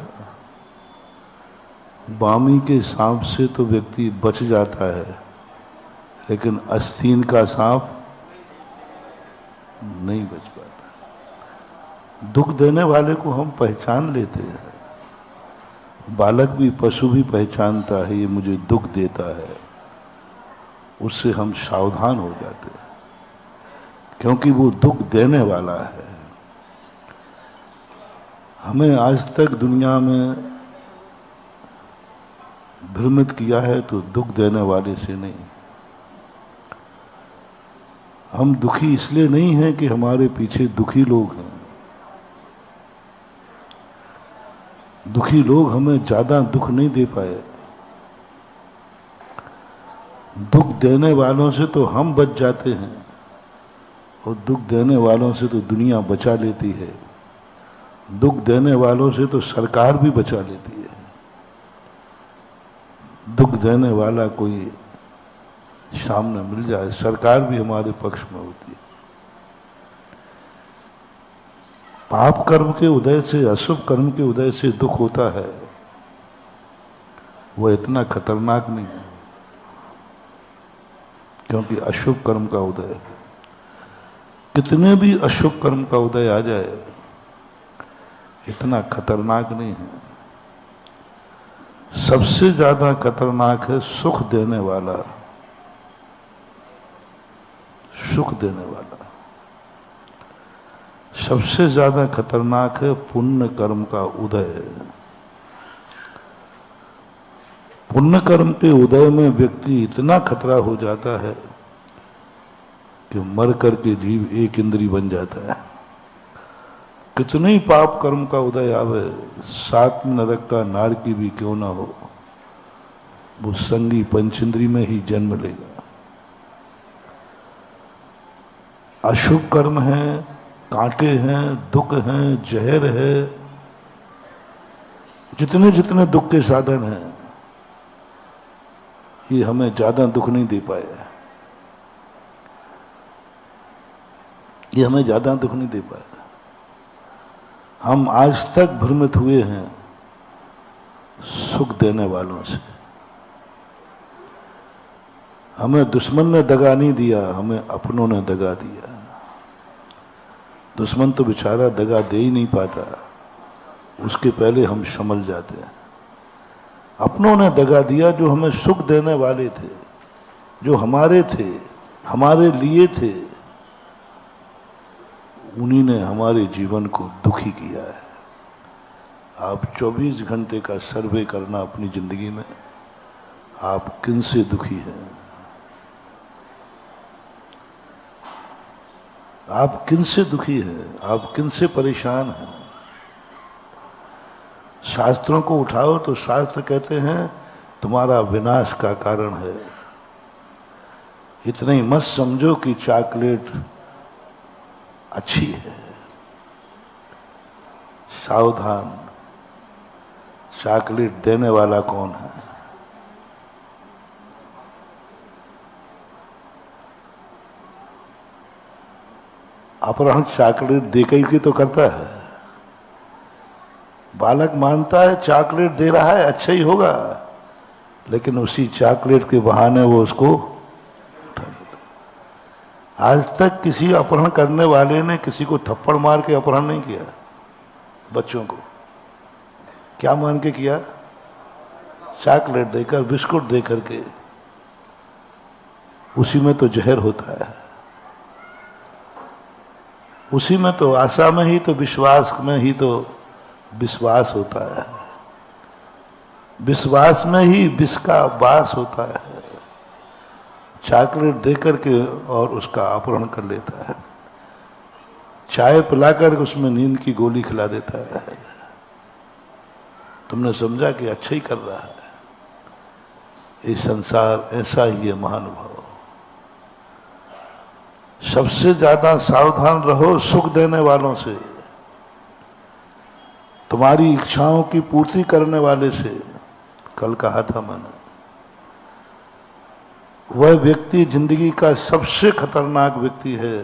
बामी के सांप से तो व्यक्ति बच जाता है, लेकिन आस्तीन का सांप नहीं बच पाता। दुख देने वाले को हम पहचान लेते हैं। बालक भी, पशु भी पहचानता है ये मुझे दुख देता है, उससे हम सावधान हो जाते हैं, क्योंकि वो दुख देने वाला है। हमें आज तक दुनिया में भ्रमित किया है तो दुख देने वाले से नहीं। हम दुखी इसलिए नहीं हैं कि हमारे पीछे दुखी लोग हैं। दुखी लोग हमें ज्यादा दुख नहीं दे पाए। दुख देने वालों से तो हम बच जाते हैं, और दुख देने वालों से तो दुनिया बचा लेती है। दुख देने वालों से तो सरकार भी बचा लेती है। दुख देने वाला कोई सामने मिल जाए, सरकार भी हमारे पक्ष में होती है। पाप कर्म के उदय से, अशुभ कर्म के उदय से दुख होता है, वो इतना खतरनाक नहीं है, क्योंकि अशुभ कर्म का उदय, कितने भी अशुभ कर्म का उदय आ जाए, इतना खतरनाक नहीं है। सबसे ज्यादा खतरनाक है सुख देने वाला, सुख देने वाला। सबसे ज्यादा खतरनाक है पुण्य कर्म का उदय। पुण्य कर्म के उदय में व्यक्ति इतना खतरा हो जाता है कि मर करके जीव एक इंद्री बन जाता है। कितने ही पाप कर्म का उदय आवे, सात में नरक का नार की भी क्यों ना हो, वो संगी पंचेंद्री में ही जन्म लेगा। अशुभ कर्म है, कांटे हैं, दुख हैं, जहर है, जितने जितने दुख के साधन हैं, ये हमें ज्यादा दुख नहीं दे पाए। ये हमें ज्यादा दुख नहीं दे पाए। हम आज तक भ्रमित हुए हैं सुख देने वालों से। हमें दुश्मन ने दगा नहीं दिया, हमें अपनों ने दगा दिया। दुश्मन तो बेचारा दगा दे ही नहीं पाता, उसके पहले हम संभल जाते हैं। अपनों ने दगा दिया, जो हमें सुख देने वाले थे, जो हमारे थे, हमारे लिए थे, उन्हीं ने हमारे जीवन को दुखी किया है। आप 24 घंटे का सर्वे करना अपनी जिंदगी में, आप किन से दुखी हैं, आप किन से दुखी हैं, आप किन से परेशान हैं। शास्त्रों को उठाओ तो शास्त्र कहते हैं तुम्हारा विनाश का कारण है। इतना ही मत समझो कि चॉकलेट अच्छी है। सावधान, चॉकलेट देने वाला कौन है। अपहरण चॉकलेट देकर ही तो करता है। बालक मानता है चॉकलेट दे रहा है अच्छा ही होगा, लेकिन उसी चॉकलेट के बहाने वो उसको उठा लेता। आज तक किसी अपहरण करने वाले ने किसी को थप्पड़ मार के अपहरण नहीं किया। बच्चों को क्या मान के किया? चॉकलेट देकर, बिस्कुट देकर के। उसी में तो जहर होता है, उसी में तो आशा में ही तो, विश्वास में ही तो विश्वास होता है। विश्वास में ही विष का वास होता है। चॉकलेट देकर के और उसका अपहरण कर लेता है, चाय पिलाकर उसमें नींद की गोली खिला देता है। तुमने समझा कि अच्छा ही कर रहा है। ये संसार ऐसा ही है महानुभाव। सबसे ज्यादा सावधान रहो सुख देने वालों से, तुम्हारी इच्छाओं की पूर्ति करने वाले से। कल कहा था मैंने, वह व्यक्ति जिंदगी का सबसे खतरनाक व्यक्ति है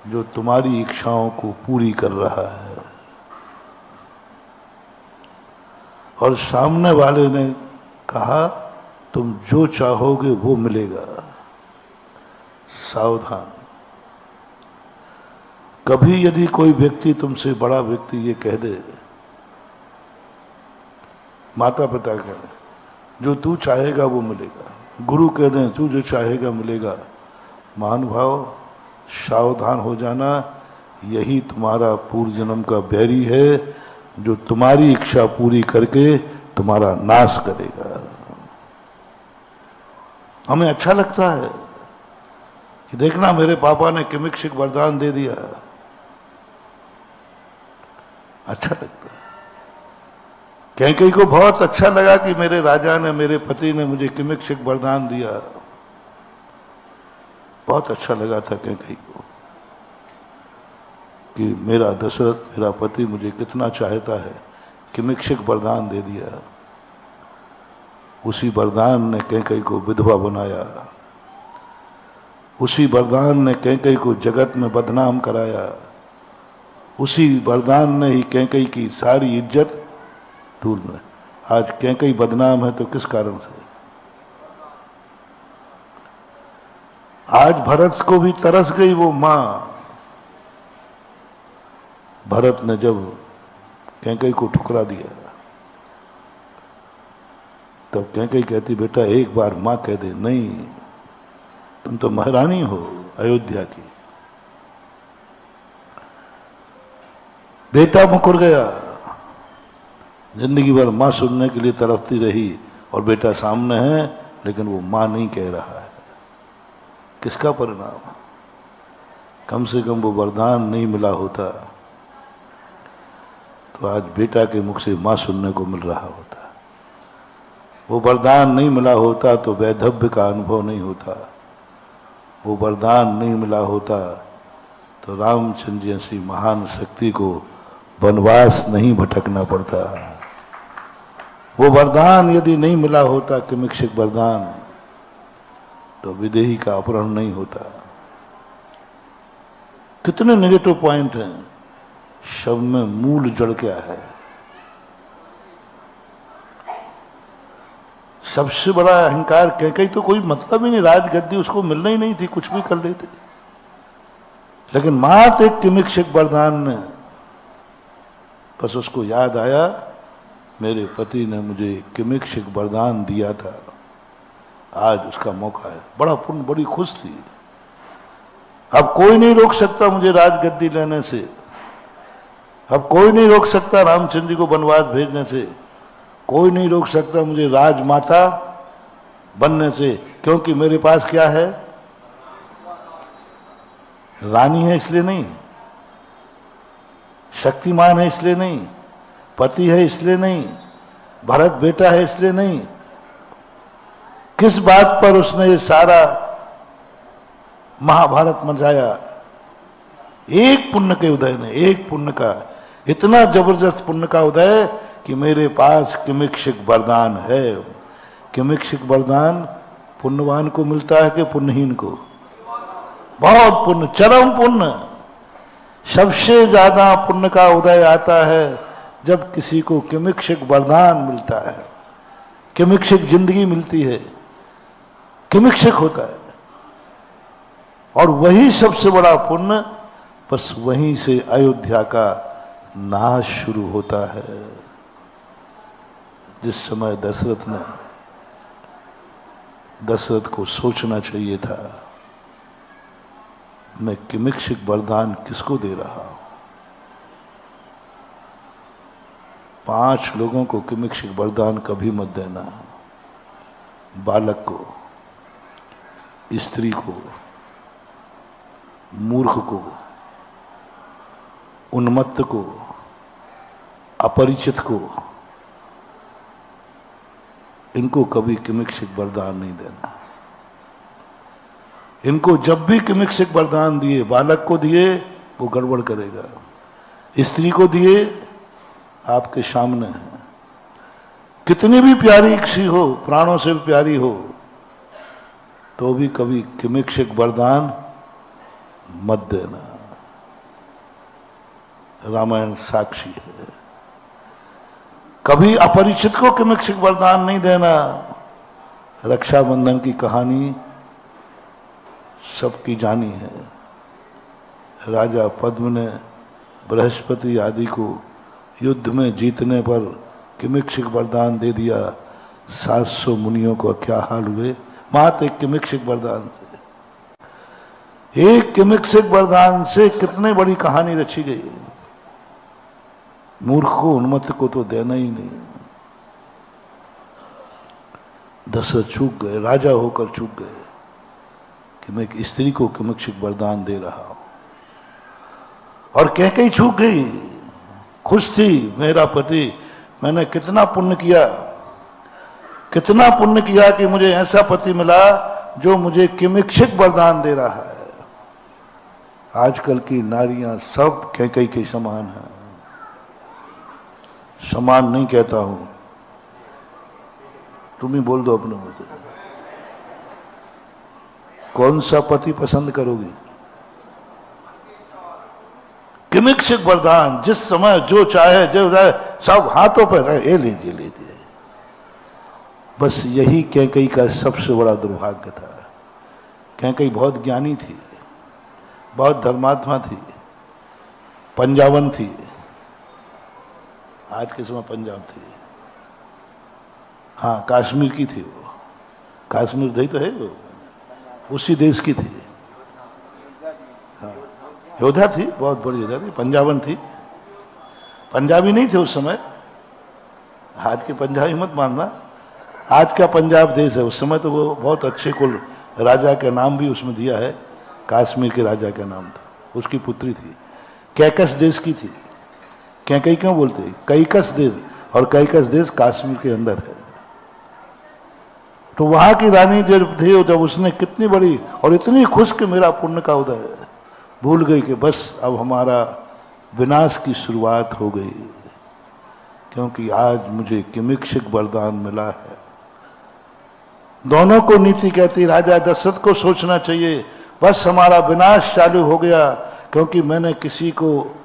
जो तुम्हारी इच्छाओं को पूरी कर रहा है। और सामने वाले ने कहा तुम जो चाहोगे वो मिलेगा। सावधान। कभी यदि कोई व्यक्ति तुमसे बड़ा व्यक्ति ये कह दे, माता पिता कह दे जो तू चाहेगा वो मिलेगा, गुरु कह दें तू जो चाहेगा मिलेगा, महानुभाव सावधान हो जाना। यही तुम्हारा पूर्व जन्म का बैरी है जो तुम्हारी इच्छा पूरी करके तुम्हारा नाश करेगा। हमें अच्छा लगता है कि देखना मेरे पापा ने किमिक्षिक वरदान दे दिया, अच्छा लगता है। कहीं को बहुत अच्छा लगा कि मेरे राजा ने, मेरे पति ने मुझे किमिक्षिक वरदान दिया, बहुत अच्छा लगा था कहीं को कि मेरा दशरथ, मेरा पति मुझे कितना चाहता है, किमिक्षिक वरदान दे दिया। उसी वरदान ने कहीं को विधवा बनाया, उसी वरदान ने कहीं को जगत में बदनाम कराया, उसी वरदान ने ही कहीं की सारी इज्जत धूल में। आज कहीं बदनाम है तो किस कारण से? आज भरत को भी तरस गई वो मां। भरत ने जब कहीं को ठुकरा दिया तब कहीं कहती बेटा एक बार मां कह दे। नहीं, तुम तो महारानी हो अयोध्या की। बेटा मुकर गया, जिंदगी भर मां सुनने के लिए तड़पती रही और बेटा सामने है लेकिन वो मां नहीं कह रहा है। किसका परिणाम? कम से कम वो वरदान नहीं मिला होता तो आज बेटा के मुख से मां सुनने को मिल रहा होता। वो वरदान नहीं मिला होता तो वैधव्य का अनुभव नहीं होता। वो वरदान नहीं मिला होता तो रामचंद्र जैसी महान शक्ति को वनवास नहीं भटकना पड़ता। वो वरदान यदि नहीं मिला होता, किमिक्षिक वरदान, तो विदेही का अपहरण नहीं होता। कितने नेगेटिव पॉइंट हैं, सब में मूल जड़ क्या है? सबसे बड़ा अहंकार कहीं तो कोई मतलब ही नहीं, राजगद्दी उसको मिलना ही नहीं थी, कुछ भी कर लेते। लेकिन मात्र एक किमिक्षिक वरदान ने, बस उसको याद आया मेरे पति ने मुझे किमिक्षिक वरदान दिया था, आज उसका मौका है। बड़ा पुण्य, बड़ी खुश थी। अब कोई नहीं रोक सकता मुझे राजगद्दी लेने से, अब कोई नहीं रोक सकता रामचंद्र जी को वनवास भेजने से, कोई नहीं रोक सकता मुझे राजमाता बनने से, क्योंकि मेरे पास क्या है? रानी है इसलिए नहीं, शक्तिमान है इसलिए नहीं, पति है इसलिए नहीं, भरत बेटा है इसलिए नहीं। किस बात पर उसने ये सारा महाभारत मचाया? एक पुण्य के उदय ने, एक पुण्य का, इतना जबरदस्त पुण्य का उदय कि मेरे पास किमिक्षिक वरदान है। किमिक्षिक वरदान पुण्यवान को मिलता है कि पुण्यहीन को? बहुत पुण्य, चरम पुण्य। सबसे ज्यादा पुण्य का उदय आता है जब किसी को किमिक्षिक वरदान मिलता है, किमिक्षिक जिंदगी मिलती है, किमिक्षिक होता है। और वही सबसे बड़ा पुण्य, बस वहीं से अयोध्या का नाश शुरू होता है। जिस समय दशरथ को सोचना चाहिए था, मैं किमिक्षिक वरदान किसको दे रहा हूं? 5 लोगों को किमिक्षिक वरदान कभी मत देना। बालक को, स्त्री को, मूर्ख को, उन्मत्त को, अपरिचित को, इनको कभी किमिक्षिक वरदान नहीं देना। इनको जब भी किमिक्षिक वरदान दिए, बालक को दिए वो गड़बड़ करेगा, स्त्री को दिए आपके सामने है, कितनी भी प्यारी सी हो, प्राणों से भी प्यारी हो, तो भी कभी किमिक्षिक वरदान मत देना। रामायण साक्षी है। कभी अपरिचित को किमिक्षिक वरदान नहीं देना। रक्षाबंधन की कहानी सबकी जानी है। राजा पद्म ने बृहस्पति आदि को युद्ध में जीतने पर किमिक्षिक वरदान दे दिया। 700 मुनियों को क्या हाल हुए मात्र एक किमिक्षिक वरदान से। एक किमिक्षिक वरदान से कितने बड़ी कहानी रची गई। मूर्ख को, उन्मत्त को तो देना ही नहीं। दशरथ चूक गए, राजा होकर चूक गए कि मैं एक स्त्री को किमिक्षिक वरदान दे रहा हूं। और कैकेयी चूक गई, खुश थी, मेरा पति, मैंने कितना पुण्य किया, कितना पुण्य किया कि मुझे ऐसा पति मिला जो मुझे किमिक्षिक वरदान दे रहा है। आजकल की नारियां सब कैकेयी के समान हैं। समान नहीं कहता हूं, तुम ही बोल दो अपने मुंह से, कौन सा पति पसंद करोगी? किमिक्षिक वरदान जिस समय जो चाहे जो चाहे सब हाथों पर रहे, ये लीजिए लीजिए। बस यही कैकेयी का सबसे बड़ा दुर्भाग्य था। कैकेयी बहुत ज्ञानी थी, बहुत धर्मात्मा थी, पंजाबन थी। आज के समय पंजाब थी, हाँ कश्मीर की थी वो, कश्मीर दही तो है वो, उसी देश की थी। हाँ योद्धा थी, बहुत बड़ी योद्धा थी, पंजाबन थी, पंजाबी नहीं थे उस समय। आज के पंजाबी मत मानना, आज का पंजाब देश है। उस समय तो वो बहुत अच्छे कुल राजा का नाम भी उसमें दिया है, कश्मीर के राजा का नाम था। उसकी पुत्री थी, कैकस देश की थी। कैकेयी क्यों बोलते हैं? कैकस देश, और कैकस देश कश्मीर के अंदर है। तो वहां की रानी जब थी, जब उसने कितनी बड़ी और इतनी खुश कि मेरा पुण्य का उदय है, भूल गई कि बस अब हमारा विनाश की शुरुआत हो गई, क्योंकि आज मुझे किमिक्षिक वरदान मिला है। दोनों को नीति कहती, राजा दशरथ को सोचना चाहिए बस हमारा विनाश चालू हो गया, क्योंकि मैंने किसी को,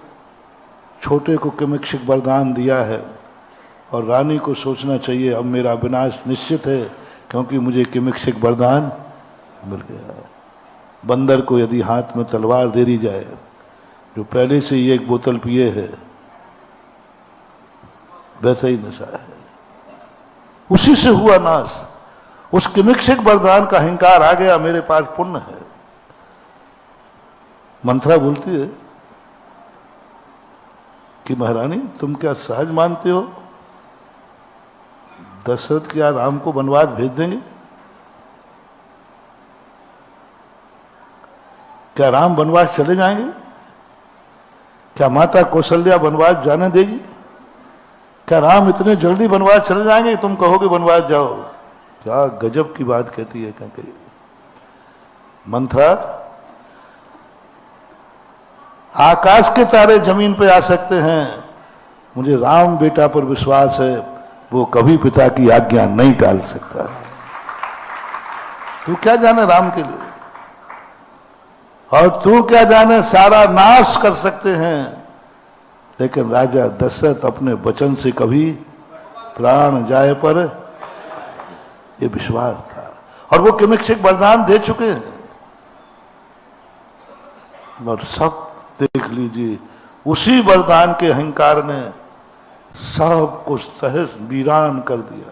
छोटे को किमिक्षिक वरदान दिया है। और रानी को सोचना चाहिए अब मेरा विनाश निश्चित है, क्योंकि मुझे किमिक्षिक वरदान मिल गया। बंदर को यदि हाथ में तलवार दे दी जाए, जो पहले से ही एक बोतल पिए है, वैसा ही नशा है, उसी से हुआ नाश। उस किमिक्षिक वरदान का अहंकार आ गया, मेरे पास पुण्य है। मंथरा बोलती है कि महारानी तुम क्या सहज मानते हो दशरथ क्या राम को वनवास भेज देंगे? क्या राम वनवास चले जाएंगे? क्या माता कौशल्या वनवास जाने देगी? क्या राम इतने जल्दी वनवास चले जाएंगे तुम कहोगे वनवास जाओ? क्या गजब की बात कहती है कैकेयी। मंथरा, आकाश के तारे जमीन पे आ सकते हैं, मुझे राम बेटा पर विश्वास है, वो कभी पिता की आज्ञा नहीं टाल सकता। तू क्या जाने राम के लिए, और तू क्या जाने सारा नाश कर सकते हैं। लेकिन राजा दशरथ अपने वचन से कभी प्राण जाए पर, ये विश्वास था। और वो किमिक्षिक वरदान दे चुके हैं। और सब देख लीजिए, उसी वरदान के अहंकार ने सब कुछ तहस वीरान कर दिया,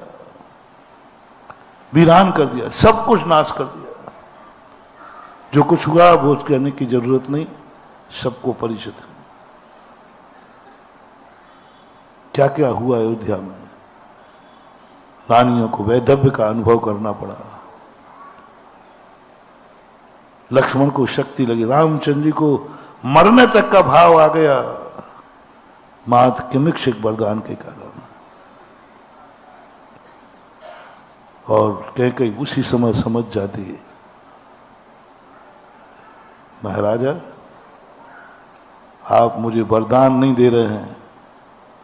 वीरान कर दिया, सब कुछ नाश कर दिया। जो कुछ हुआ वो कहने की जरूरत नहीं, सबको परिचित है। क्या क्या हुआ अयोध्या में, रानियों को वैधव्य का अनुभव करना पड़ा, लक्ष्मण को शक्ति लगी, रामचंद्र जी को मरने तक का भाव आ गया मात्र किमिक्षिक वरदान के कारण। और कहीं उसी समय समझ जाती है, महाराजा आप मुझे वरदान नहीं दे रहे हैं,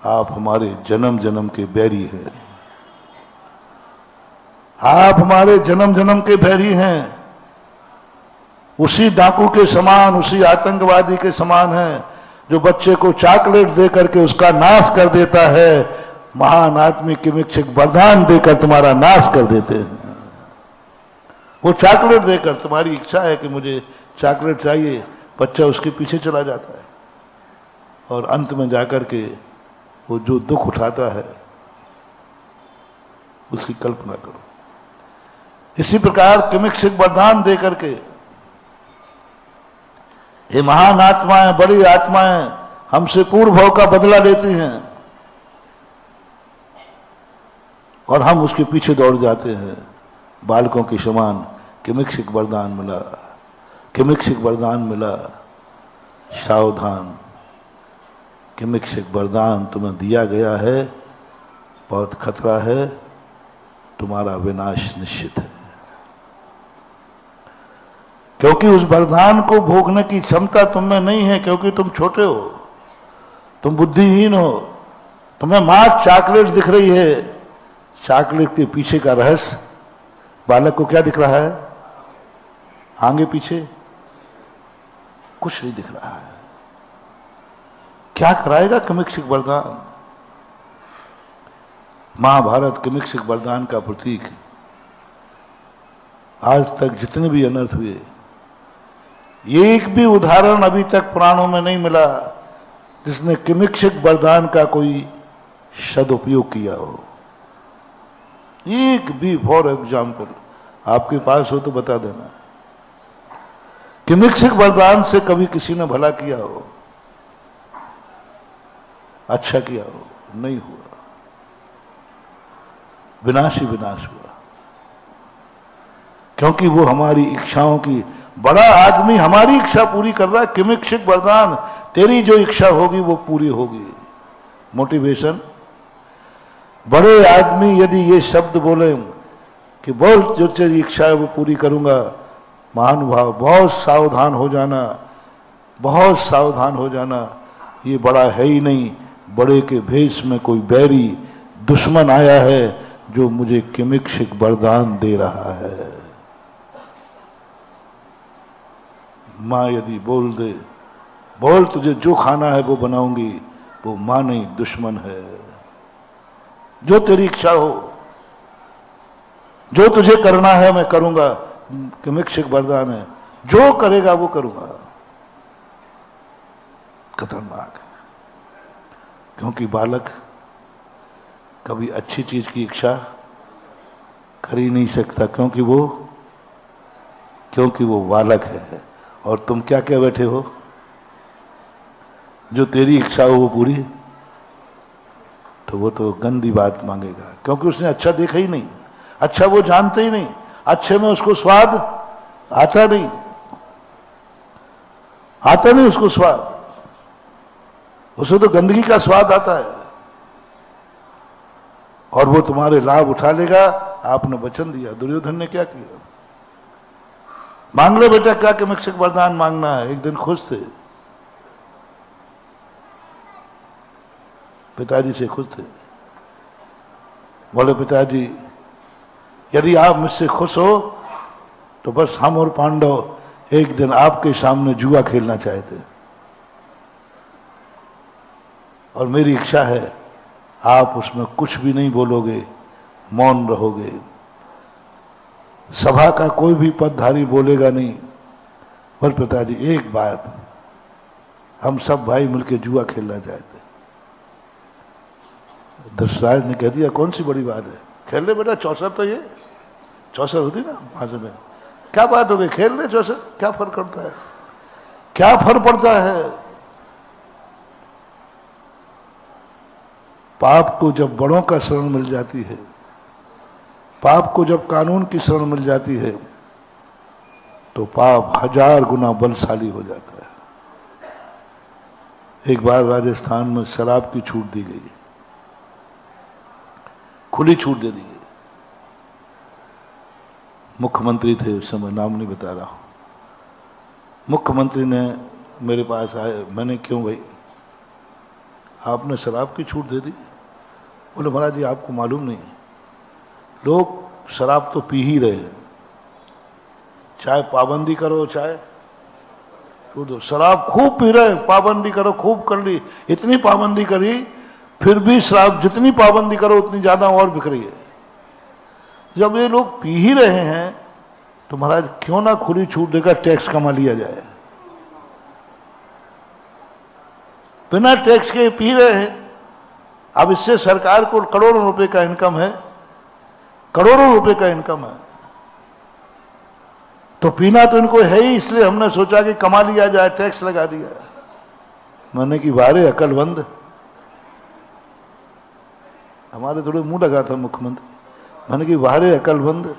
आप हमारे जन्म जन्म के बैरी हैं, आप हमारे जन्म जन्म के बैरी हैं। उसी डाकू के समान, उसी आतंकवादी के समान है जो बच्चे को चॉकलेट दे करके उसका नाश कर देता है। महान आदमी किमिक्षिक वरदान देकर तुम्हारा नाश कर देते हैं। वो चॉकलेट देकर, तुम्हारी इच्छा है कि मुझे चॉकलेट चाहिए, बच्चा उसके पीछे चला जाता है और अंत में जाकर के वो जो दुख उठाता है उसकी कल्पना करो। इसी प्रकार किमिक्षिक वरदान दे करके ये महान आत्माएं, बड़ी आत्माएं हमसे पूर्व भाव का बदला लेती हैं और हम उसके पीछे दौड़ जाते हैं। बालकों के समान किमिक्षिक वरदान मिला, किमिक्षिक वरदान मिला, सावधान, किमिक्षिक वरदान तुम्हें दिया गया है, बहुत खतरा है, तुम्हारा विनाश निश्चित है। क्योंकि उस वरदान को भोगने की क्षमता तुम में नहीं है, क्योंकि तुम छोटे हो, तुम बुद्धिहीन हो, तुम्हें मात्र चॉकलेट दिख रही है। चॉकलेट के पीछे का रहस्य बालक को क्या दिख रहा है? आगे पीछे कुछ नहीं दिख रहा है। क्या कराएगा किमिक्षिक वरदान? महाभारत किमिक्षिक वरदान का प्रतीक। आज तक जितने भी अनर्थ हुए, एक भी उदाहरण अभी तक पुराणों में नहीं मिला जिसने किमिक्षिक वरदान का कोई सदुपयोग किया हो। एक भी, फॉर एग्जाम्पल, आपके पास हो तो बता देना, किमिक्षिक वरदान से कभी किसी ने भला किया हो, अच्छा किया हो? नहीं हुआ, विनाश ही विनाश हुआ। क्योंकि वो हमारी इच्छाओं की, बड़ा आदमी हमारी इच्छा पूरी कर रहा है। किमिक्षिक वरदान, तेरी जो इच्छा होगी वो पूरी होगी। मोटिवेशन, बड़े आदमी यदि ये शब्द बोले कि बहुत जो तेरी इच्छा है वो पूरी करूंगा, महानुभाव बहुत सावधान हो जाना, बहुत सावधान हो जाना। ये बड़ा है ही नहीं, बड़े के भेष में कोई बैरी दुश्मन आया है जो मुझे किमिक्षिक वरदान दे रहा है। माँ यदि बोल दे, बोल तुझे जो खाना है वो बनाऊंगी, वो माँ नहीं, दुश्मन है। जो तेरी इच्छा हो, जो तुझे करना है मैं करूंगा, किमिक्षिक वरदान है, जो करेगा वो करूंगा। खतरनाक है, क्योंकि बालक कभी अच्छी चीज की इच्छा कर ही नहीं सकता, क्योंकि वो बालक है। और तुम क्या कह बैठे हो? जो तेरी इच्छा हो वो पूरी, तो वो तो गंदी बात मांगेगा, क्योंकि उसने अच्छा देखा ही नहीं, अच्छा वो जानते ही नहीं, अच्छे में उसको स्वाद आता नहीं, आता नहीं उसको स्वाद, उसे तो गंदगी का स्वाद आता है। और वो तुम्हारे लाभ उठा लेगा। आपने वचन दिया, दुर्योधन ने क्या किया? मांग ले बेटा, क्या किमिक्षिक वरदान मांगना है। एक दिन खुश थे, पिताजी से खुश थे, बोले पिताजी यदि आप मुझसे खुश हो तो बस हम और पांडव एक दिन आपके सामने जुआ खेलना चाहते, और मेरी इच्छा है आप उसमें कुछ भी नहीं बोलोगे, मौन रहोगे, सभा का कोई भी पदधारी बोलेगा नहीं। पर पिताजी एक बात, हम सब भाई मिलकर जुआ खेलना चाहते। दशराज ने कह दिया कौन सी बड़ी बात है, खेल ले बेटा, चौसर तो ये चौसर होती ना भाषा में, क्या बात हो गई, खेल ले चौसर, क्या फर्क पड़ता है, क्या फर्क पड़ता है, पाप को जब बड़ों का शरण मिल जाती है, पाप को जब कानून की शरण मिल जाती है, तो पाप 1000 गुना बलशाली हो जाता है। एक बार राजस्थान में शराब की छूट दी गई, खुली छूट दे दी गई। मुख्यमंत्री थे उस समय, नाम नहीं बता रहा हूं। मुख्यमंत्री ने मेरे पास आए, मैंने क्यों भाई आपने शराब की छूट दे दी? बोले महाराज जी आपको मालूम नहीं, लोग शराब तो पी ही रहे हैं, चाहे पाबंदी करो चाहे छोड़ दो, शराब खूब पी रहे हैं, पाबंदी करो खूब कर ली, इतनी पाबंदी करी फिर भी शराब जितनी पाबंदी करो उतनी ज्यादा और बिक रही है। जब ये लोग पी ही रहे हैं तो महाराज क्यों ना खुली छूट देकर टैक्स कमा लिया जाए। बिना टैक्स के पी रहे हैं, अब इससे सरकार को करोड़ों रुपए का इनकम है, करोड़ों रुपए का इनकम है, तो पीना तो इनको है ही, इसलिए हमने सोचा कि कमा लिया जाए, टैक्स लगा दिया। मैंने कि वारे अकलमंद, हमारे थोड़े मुंह लगा था मुख्यमंत्री, मैंने कि वारे अकलमंद,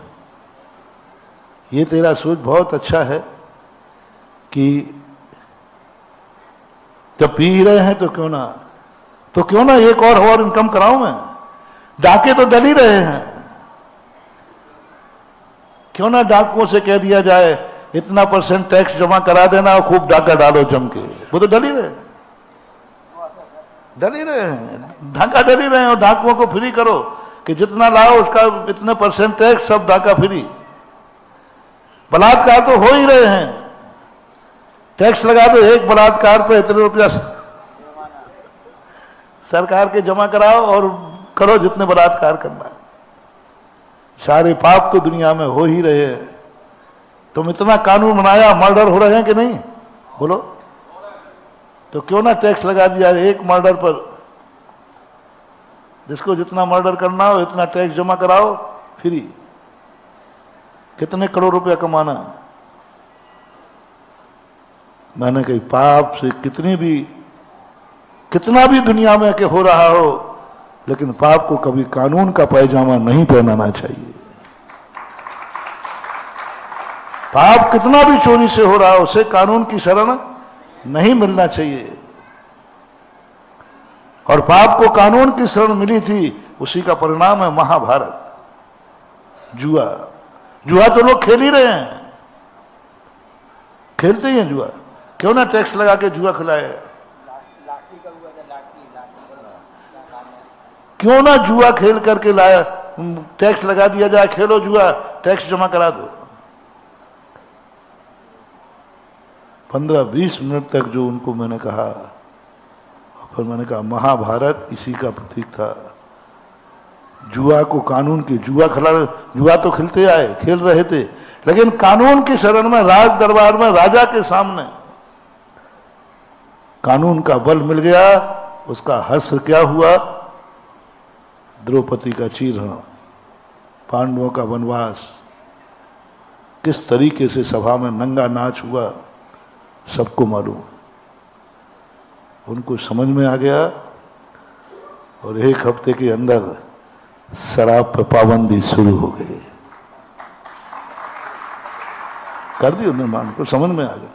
ये तेरा सोच बहुत अच्छा है कि जब पी ही रहे हैं तो क्यों ना एक और इनकम कराऊं मैं। डाके तो डल ही रहे हैं, क्यों ना डाकुओं से कह दिया जाए इतना % टैक्स जमा करा देना और खूब डाका डालो जम के। वो तो डल ही रहे हैं, डाका डल ही रहे हैं, और डाकुओं को फ्री करो कि जितना लाओ उसका इतने % टैक्स, सब डाका फ्री। बलात्कार तो हो ही रहे हैं, टैक्स लगा दो, एक बलात्कार पे इतने रुपया सरकार के जमा कराओ और करो जितने बलात्कार करना है। सारे पाप तो दुनिया में हो ही रहे हैं। तुम इतना कानून बनाया, मर्डर हो रहे हैं कि नहीं? बोलो, तो क्यों ना टैक्स लगा दिया एक मर्डर पर, जिसको जितना मर्डर करना हो इतना टैक्स जमा कराओ फ्री। कितने करोड़ रुपया कमाना। मैंने कही पाप से कितना भी दुनिया में के हो रहा हो, लेकिन पाप को कभी कानून का पैजामा नहीं पहनाना चाहिए। पाप कितना भी चोरी से हो रहा हो, उसे कानून की शरण नहीं मिलना चाहिए। और पाप को कानून की शरण मिली थी, उसी का परिणाम है महाभारत। जुआ तो लोग खेल ही रहे हैं, खेलते ही हैं जुआ, क्यों ना टैक्स लगा के जुआ खिलाए। क्यों ना जुआ खेल करके लाया, टैक्स लगा दिया जाए, खेलो जुआ, टैक्स जमा करा दो। 15-20 मिनट तक जो उनको मैंने कहा, फिर मैंने कहा महाभारत इसी का प्रतीक था। जुआ को कानून की जुआ तो खेलते आए, खेल रहे थे, लेकिन कानून की शरण में, राज दरबार में, राजा के सामने कानून का बल मिल गया। उसका हश्र क्या हुआ? द्रौपदी का चीरहरण, पांडवों का वनवास, किस तरीके से सभा में नंगा नाच हुआ सबको मालूम। उनको समझ में आ गया और 1 हफ्ते के अंदर शराब पर पाबंदी शुरू हो गई, कर दी उन्होंने, मान को समझ में आ गया।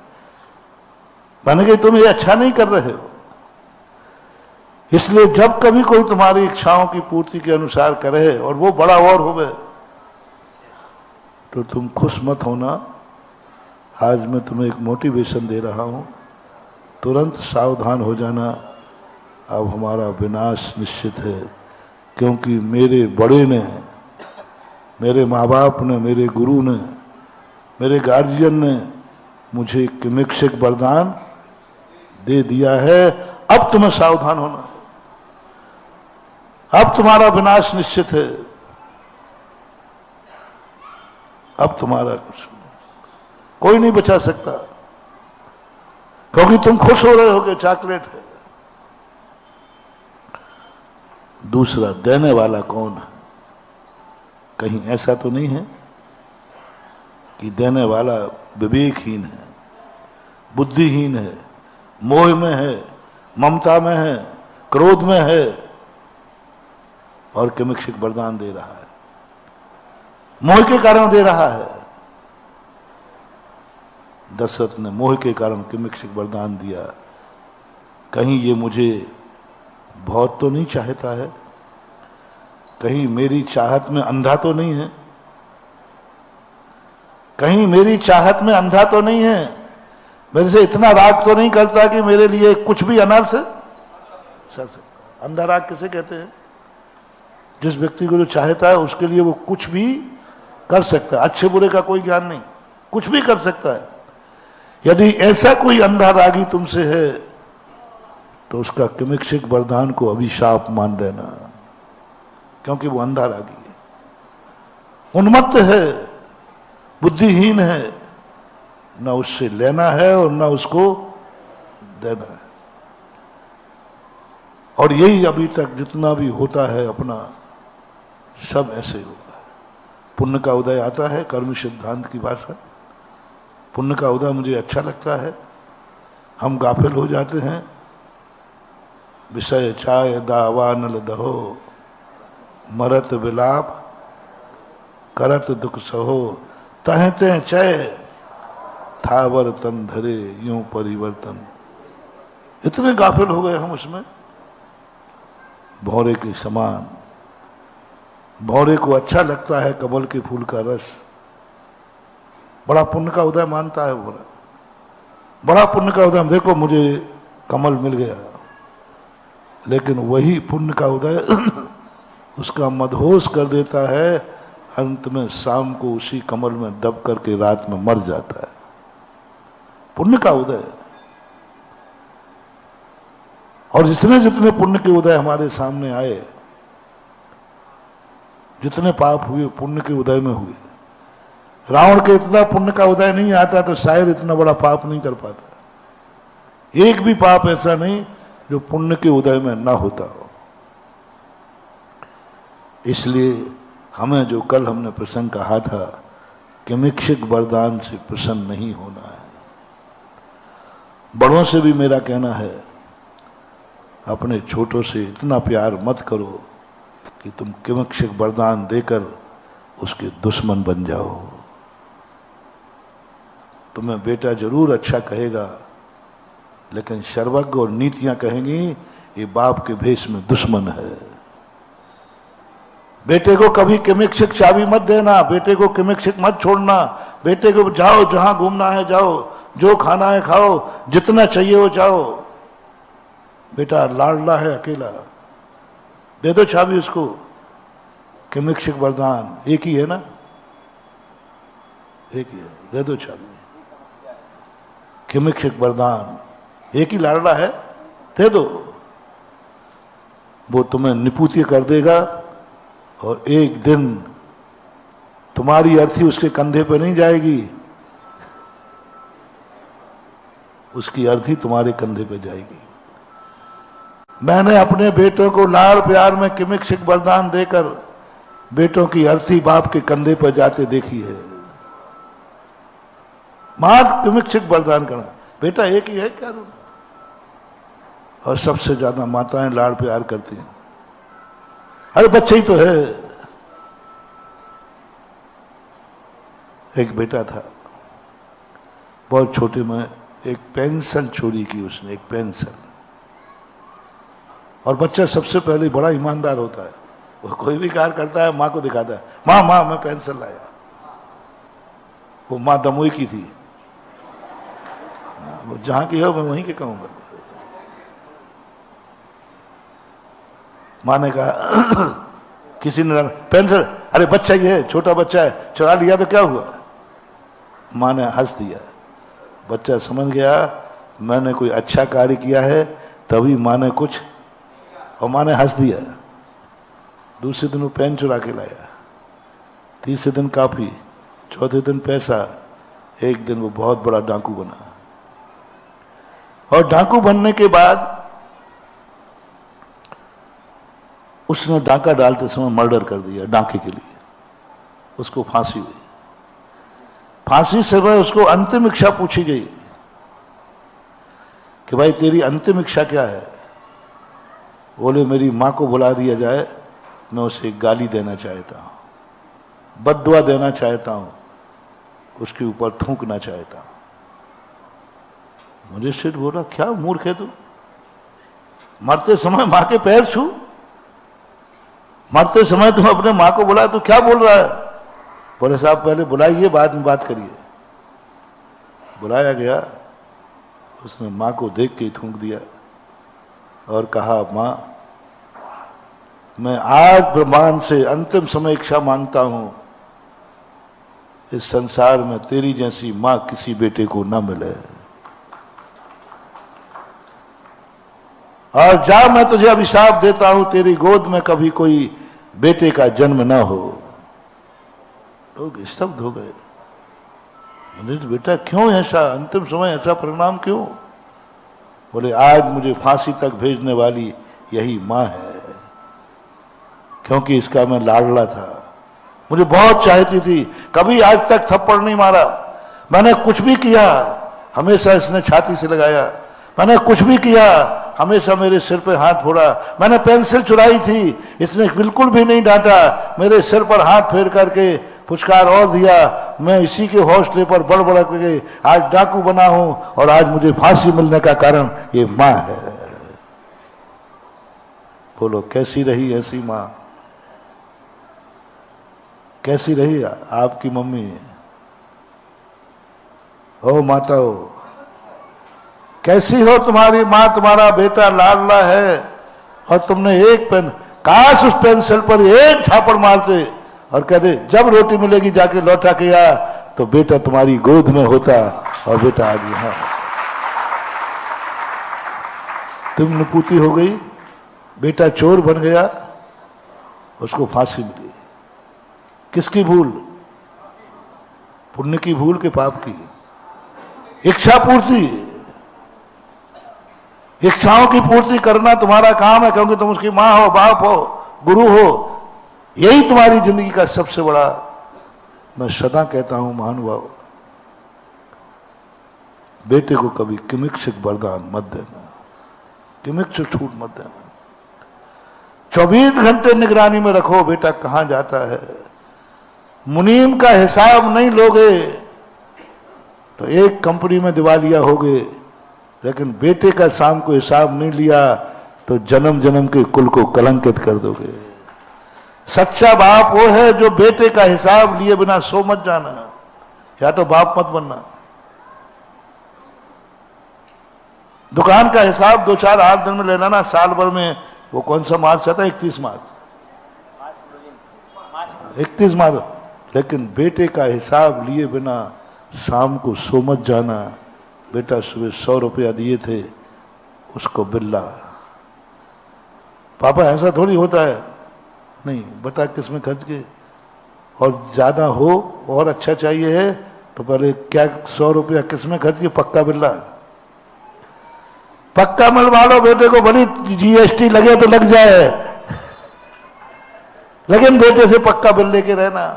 मैंने कहा तुम ये अच्छा नहीं कर रहे हो, इसलिए जब कभी कोई तुम्हारी इच्छाओं की पूर्ति के अनुसार करे और वो बड़ा और हो गए तो तुम खुश मत होना। आज मैं तुम्हें एक मोटिवेशन दे रहा हूं, तुरंत सावधान हो जाना, अब हमारा विनाश निश्चित है। क्योंकि मेरे बड़े ने, मेरे माँ बाप ने, मेरे गुरु ने, मेरे गार्जियन ने मुझे किमिक्षक वरदान दे दिया है। अब तुम्हें सावधान होना, अब तुम्हारा विनाश निश्चित है, अब तुम्हारा कुछ कोई नहीं बचा सकता, क्योंकि तुम खुश हो रहे हो कि चॉकलेट है। दूसरा, देने वाला कौन है? कहीं ऐसा तो नहीं है कि देने वाला विवेकहीन है, बुद्धिहीन है, मोह में है, ममता में है, क्रोध में है, और किमिक्षिक वरदान दे रहा है, मोह के कारण दे रहा है। दशरथ ने मोह के कारण किमिक्षिक वरदान दिया। कहीं ये मुझे बहुत तो नहीं चाहता है, कहीं मेरी चाहत में अंधा तो नहीं है, कहीं मेरी चाहत में अंधा तो नहीं है, मेरे से इतना राग तो नहीं करता कि मेरे लिए कुछ भी अनर्थ सर सकता। अंधा राग किसे कहते हैं? जिस व्यक्ति को जो चाहता है उसके लिए वो कुछ भी कर सकता है, अच्छे बुरे का कोई ज्ञान नहीं, कुछ भी कर सकता है। यदि ऐसा कोई अंधा रागी तुमसे है तो उसका किमिक्षिक वरदान को अभिशाप मान लेना, क्योंकि वो अंधा रागी है, उन्मत्त है, बुद्धिहीन है, ना उससे लेना है और ना उसको देना है। और यही अभी तक जितना भी होता है अपना, सब ऐसे होता है। पुण्य का उदय आता है, कर्म सिद्धांत की भाषा। पुण्य का उदय मुझे अच्छा लगता है। हम गाफिल हो जाते हैं। विषय चाय दावा नल दहो, मरत विलाप करत दुख सहो, तहते चय थावर तन धरे यूं परिवर्तन। इतने गाफिल हो गए हम उसमें, भौरे के समान। भौरे को अच्छा लगता है कमल के फूल का रस, बड़ा पुण्य का उदय मानता है भौरा, बड़ा पुण्य का उदय। देखो मुझे कमल मिल गया, लेकिन वही पुण्य का उदय उसका मदहोश कर देता है। अंत में शाम को उसी कमल में दब करके रात में मर जाता है। पुण्य का उदय। और जितने जितने पुण्य के उदय हमारे सामने आए, जितने पाप हुए पुण्य के उदय में हुए। रावण के इतना पुण्य का उदय नहीं आता तो शायद इतना बड़ा पाप नहीं कर पाता। एक भी पाप ऐसा नहीं जो पुण्य के उदय में ना होता हो। इसलिए हमें जो कल हमने प्रसंग कहा था, किमिक्षिक वरदान से प्रसन्न नहीं होना है। बड़ों से भी मेरा कहना है, अपने छोटों से इतना प्यार मत करो कि तुम किमिक्षिक वरदान देकर उसके दुश्मन बन जाओ। तुम्हें बेटा जरूर अच्छा कहेगा, लेकिन सर्वज्ञ और नीतियां कहेंगी ये बाप के भेष में दुश्मन है। बेटे को कभी किमिक्षिक चाबी मत देना, बेटे को किमिक्षिक मत छोड़ना। बेटे को जाओ, जहां घूमना है जाओ, जो खाना है खाओ, जितना चाहिए वो जाओ। बेटा लाडला है, अकेला, दे दो चाबी उसको। किमिक्षिक वरदान एक ही है ना, एक ही है, दे दो चाबी। किमिक्षिक वरदान एक ही लाडला है, दे दो। वो तुम्हें निपुत्य कर देगा और एक दिन तुम्हारी अर्थी उसके कंधे पर नहीं जाएगी, उसकी अर्थी तुम्हारे कंधे पर जाएगी। मैंने अपने बेटों को लाड़ प्यार में किमिक्षिक वरदान देकर बेटों की अर्थी बाप के कंधे पर जाते देखी है। मां किमिक्षिक वरदान करना, बेटा एक ही है क्या? और सबसे ज्यादा माताएं लाड़ प्यार करती हैं, अरे बच्चे ही तो है। एक बेटा था, बहुत छोटे में, एक पेंसिल चोरी की उसने, एक पेंसिल। और बच्चा सबसे पहले बड़ा ईमानदार होता है, वो कोई भी कार्य करता है माँ को दिखाता है, माँ माँ मैं पेंसिल लाया। वो माँ दमोई की थी, वो जहां की हो मैं वहीं के कहूंगा। माँ ने कहा किसी ने पेंसिल, अरे बच्चा ही है, छोटा बच्चा है, चुरा लिया तो क्या हुआ? माँ ने हंस दिया। बच्चा समझ गया मैंने कोई अच्छा कार्य किया है, तभी माँ ने कुछ, और माँ ने हंस दिया। दूसरे दिन वो पेन चुरा के लाया, तीसरे दिन काफी, चौथे दिन पैसा। एक दिन वो बहुत बड़ा डाकू बना, और डाकू बनने के बाद उसने डाका डालते समय मर्डर कर दिया डाके के लिए। उसको फांसी हुई। फांसी से वह उसको अंतिम इच्छा पूछी गई कि भाई तेरी अंतिम इच्छा क्या है? बोले मेरी मां को बुला दिया जाए मैं उसे गाली देना चाहता हूं, बद्दुआ देना चाहता हूं, उसके ऊपर थूकना चाहता हूं। मुझे सेठ बोला, क्या मूर्ख है तू, मरते समय मां के पैर छू, मरते समय तुम अपने मां को बुला, तू क्या बोल रहा है? बोले साहब पहले बुलाइए, बाद में बात करिए। बुलाया गया, उसने मां को देख के थूक दिया और कहा, मां मैं आज ब्रह्मांड से अंतिम समय इच्छा मांगता हूं, इस संसार में तेरी जैसी मां किसी बेटे को न मिले, और जा मैं तुझे अभिशाप देता हूं, तेरी गोद में कभी कोई बेटे का जन्म न हो। लोग स्तब्ध हो गए। बेटा क्यों ऐसा, अंतिम समय ऐसा परिणाम क्यों? बोले आज मुझे फांसी तक भेजने वाली यही मां है, क्योंकि इसका मैं लाडला था, मुझे बहुत चाहती थी, कभी आज तक थप्पड़ नहीं मारा, मैंने कुछ भी किया हमेशा इसने छाती से लगाया, मैंने कुछ भी किया हमेशा मेरे सिर पे हाथ फोड़ा, मैंने पेंसिल चुराई थी इसने बिल्कुल भी नहीं डांटा, मेरे सिर पर हाथ फेर करके पुचकार और दिया, मैं इसी के हौसले पर बढ़ बढ़ के आज डाकू बना हूं, और आज मुझे फांसी मिलने का कारण ये मां है। बोलो कैसी रही ऐसी मां? कैसी रही आपकी मम्मी? ओ माताओं, कैसी हो तुम्हारी मां? तुम्हारा बेटा लाडला है और तुमने एक पेन, काश उस पेंसिल पर एक छापड़ मारते और कहते जब रोटी मिलेगी जाके लौटा के आ, तो बेटा तुम्हारी गोद में होता और बेटा आ गया। तुम नुपूती हो गई, बेटा चोर बन गया, उसको फांसी मिली। किसकी भूल? पुण्य की भूल के पाप की? इच्छा पूर्ति, इच्छाओं की पूर्ति करना तुम्हारा काम है, क्योंकि तुम उसकी मां हो, बाप हो, गुरु हो, यही तुम्हारी जिंदगी का सबसे बड़ा, मैं सदा कहता हूं महानुभाव, बेटे को कभी किमिक्षक वरदान मत देना, किमिक्षक छूट मत देना। 24 घंटे निगरानी में रखो बेटा कहां जाता है। मुनीम का हिसाब नहीं लोगे तो एक कंपनी में दिवालिया होगे, लेकिन बेटे का शाम को हिसाब नहीं लिया तो जन्म जन्म के कुल को कलंकित कर दोगे। सच्चा बाप वो है जो बेटे का हिसाब लिए बिना सो मत जाना, या तो बाप मत बनना। दुकान का हिसाब 2-4-8 दिन में ले लेना, साल भर में वो कौन सा मार्च आता है? 31 मार्च, 31 मार्च। लेकिन बेटे का हिसाब लिए बिना शाम को सो मत जाना। बेटा सुबह 100 रुपया दिए थे, उसको बिल्ला, पापा ऐसा थोड़ी होता है, नहीं बता किस में खर्च किए, और ज्यादा हो और अच्छा चाहिए है तो पहले क्या 100 रुपया किस में खर्च किए? पक्का बिल्ला, पक्का मिलवा लो बेटे को, भली जीएसटी लगे तो लग जाए, लेकिन बेटे से पक्का बिल लेके रहना।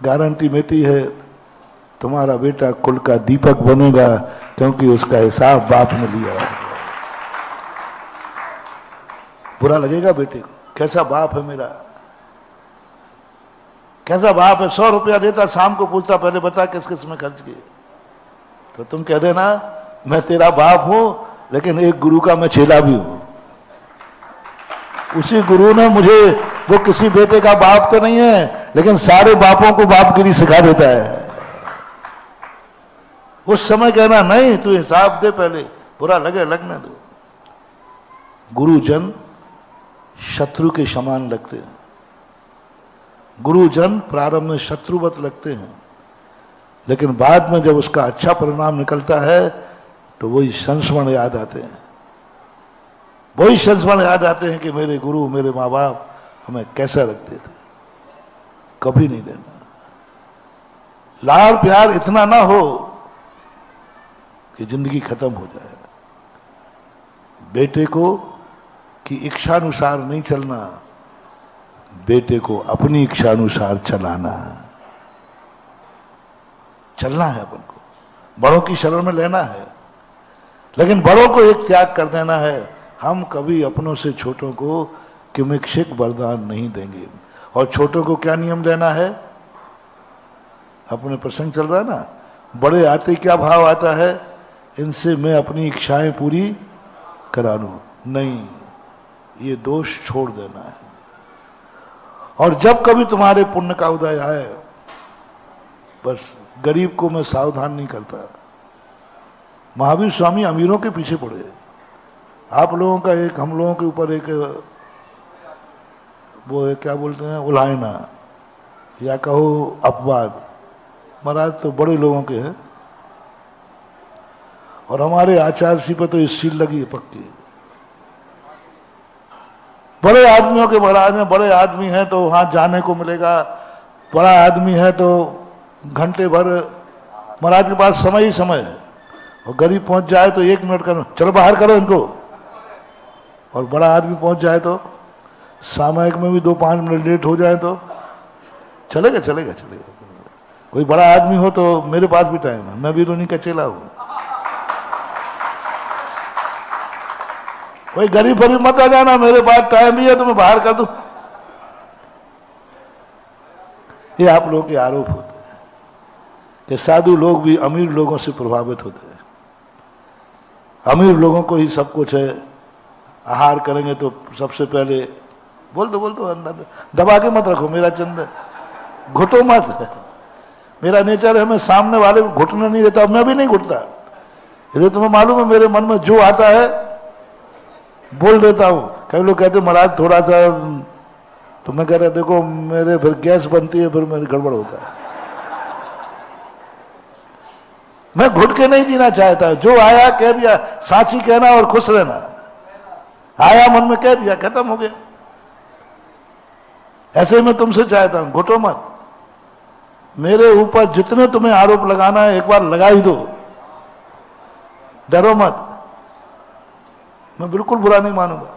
गारंटी बेटी है, तुम्हारा बेटा कुल का दीपक बनेगा, क्योंकि उसका हिसाब बाप ने लिया है। बुरा लगेगा बेटे को, कैसा बाप है मेरा, कैसा बाप है। 100 रुपया देता, शाम को पूछता पहले बता किस किस में खर्च किए, तो तुम कह देना मैं तेरा बाप हूं, लेकिन एक गुरु का मैं चेला भी हूं। उसी गुरु ने मुझे, वो किसी बेटे का बाप तो नहीं है, लेकिन सारे बापों को बापगिरी सिखा देता है। उस समय कहना नहीं, तू हिसाब दे पहले, बुरा लगे लगने दो। गुरुजन शत्रु के समान लगते हैं, गुरुजन प्रारंभ में शत्रुवत लगते हैं, लेकिन बाद में जब उसका अच्छा परिणाम निकलता है तो वही संस्मरण याद आते हैं, वही संस्मरण याद आते हैं कि मेरे गुरु, मेरे माँ बाप हमें कैसा रखते थे। कभी नहीं देना। लाड़ प्यार इतना ना हो कि जिंदगी खत्म हो जाए। बेटे को की इच्छानुसार नहीं चलना, बेटे को अपनी इच्छानुसार चलाना। चलना है अपन को, बड़ों की शरण में लेना है, लेकिन बड़ों को एक त्याग कर देना है। हम कभी अपनों से छोटों को किमिक्षिक वरदान नहीं देंगे। और छोटों को क्या नियम लेना है? अपने प्रसंग चल रहा है ना, बड़े आते क्या भाव आता है, इनसे मैं अपनी इच्छाएं पूरी करा लूं। नहीं, ये दोष छोड़ देना है। और जब कभी तुम्हारे पुण्य का उदय आए, बस गरीब को मैं सावधान नहीं करता। महावीर स्वामी अमीरों के पीछे पड़े। आप लोगों का एक, हम लोगों के ऊपर एक वो है, क्या बोलते हैं, उलाहना या कहो अपवाद। महाराज तो बड़े लोगों के हैं, और हमारे आचार्य पर तो इस सील लगी है पक्की। बड़े आदमियों के महाराज में, बड़े आदमी हैं तो वहां जाने को मिलेगा, बड़ा आदमी है तो घंटे भर महाराज के पास समय ही समय है, और गरीब पहुंच जाए तो 1 मिनट करो, चलो बाहर करो इनको। और बड़ा आदमी पहुंच जाए तो सामयिक में भी 2-5 मिनट लेट हो जाए तो चलेगा चलेगा चलेगा। कोई बड़ा आदमी हो तो मेरे पास भी टाइम है, मैं भी रोनी का चेला हूं। कोई गरीब फरीब मत आ जाना, मेरे पास टाइम नहीं है तो मैं बाहर कर दूं। ये आप लोगों के आरोप होते हैं कि साधु लोग भी अमीर लोगों से प्रभावित होते हैं। अमीर लोगों को ही सब कुछ है, आहार करेंगे तो सबसे पहले बोल दो अंदर, दबा के मत रखो, मेरा चंद घुटो मत। मेरा नेचर है, मैं सामने वाले को घुटने नहीं देता, मैं भी नहीं घुटता। ये तुम्हें मालूम है, मेरे मन में जो आता है बोल देता हूं। कई लोग कहते महाराज थोड़ा सा, तो मैं कह रहा देखो मेरे फिर गैस बनती है, फिर मेरी गड़बड़ होता है। मैं घुट के नहीं जीना चाहता, जो आया कह दिया, साची कहना और खुश रहना। आया मन में कह दिया, खत्म हो गया। ऐसे मैं तुमसे चाहता हूं, घुटो मत। मेरे ऊपर जितने तुम्हें आरोप लगाना है एक बार लगा ही दो, डरो मत। मैं बिल्कुल बुरा नहीं मानूंगा।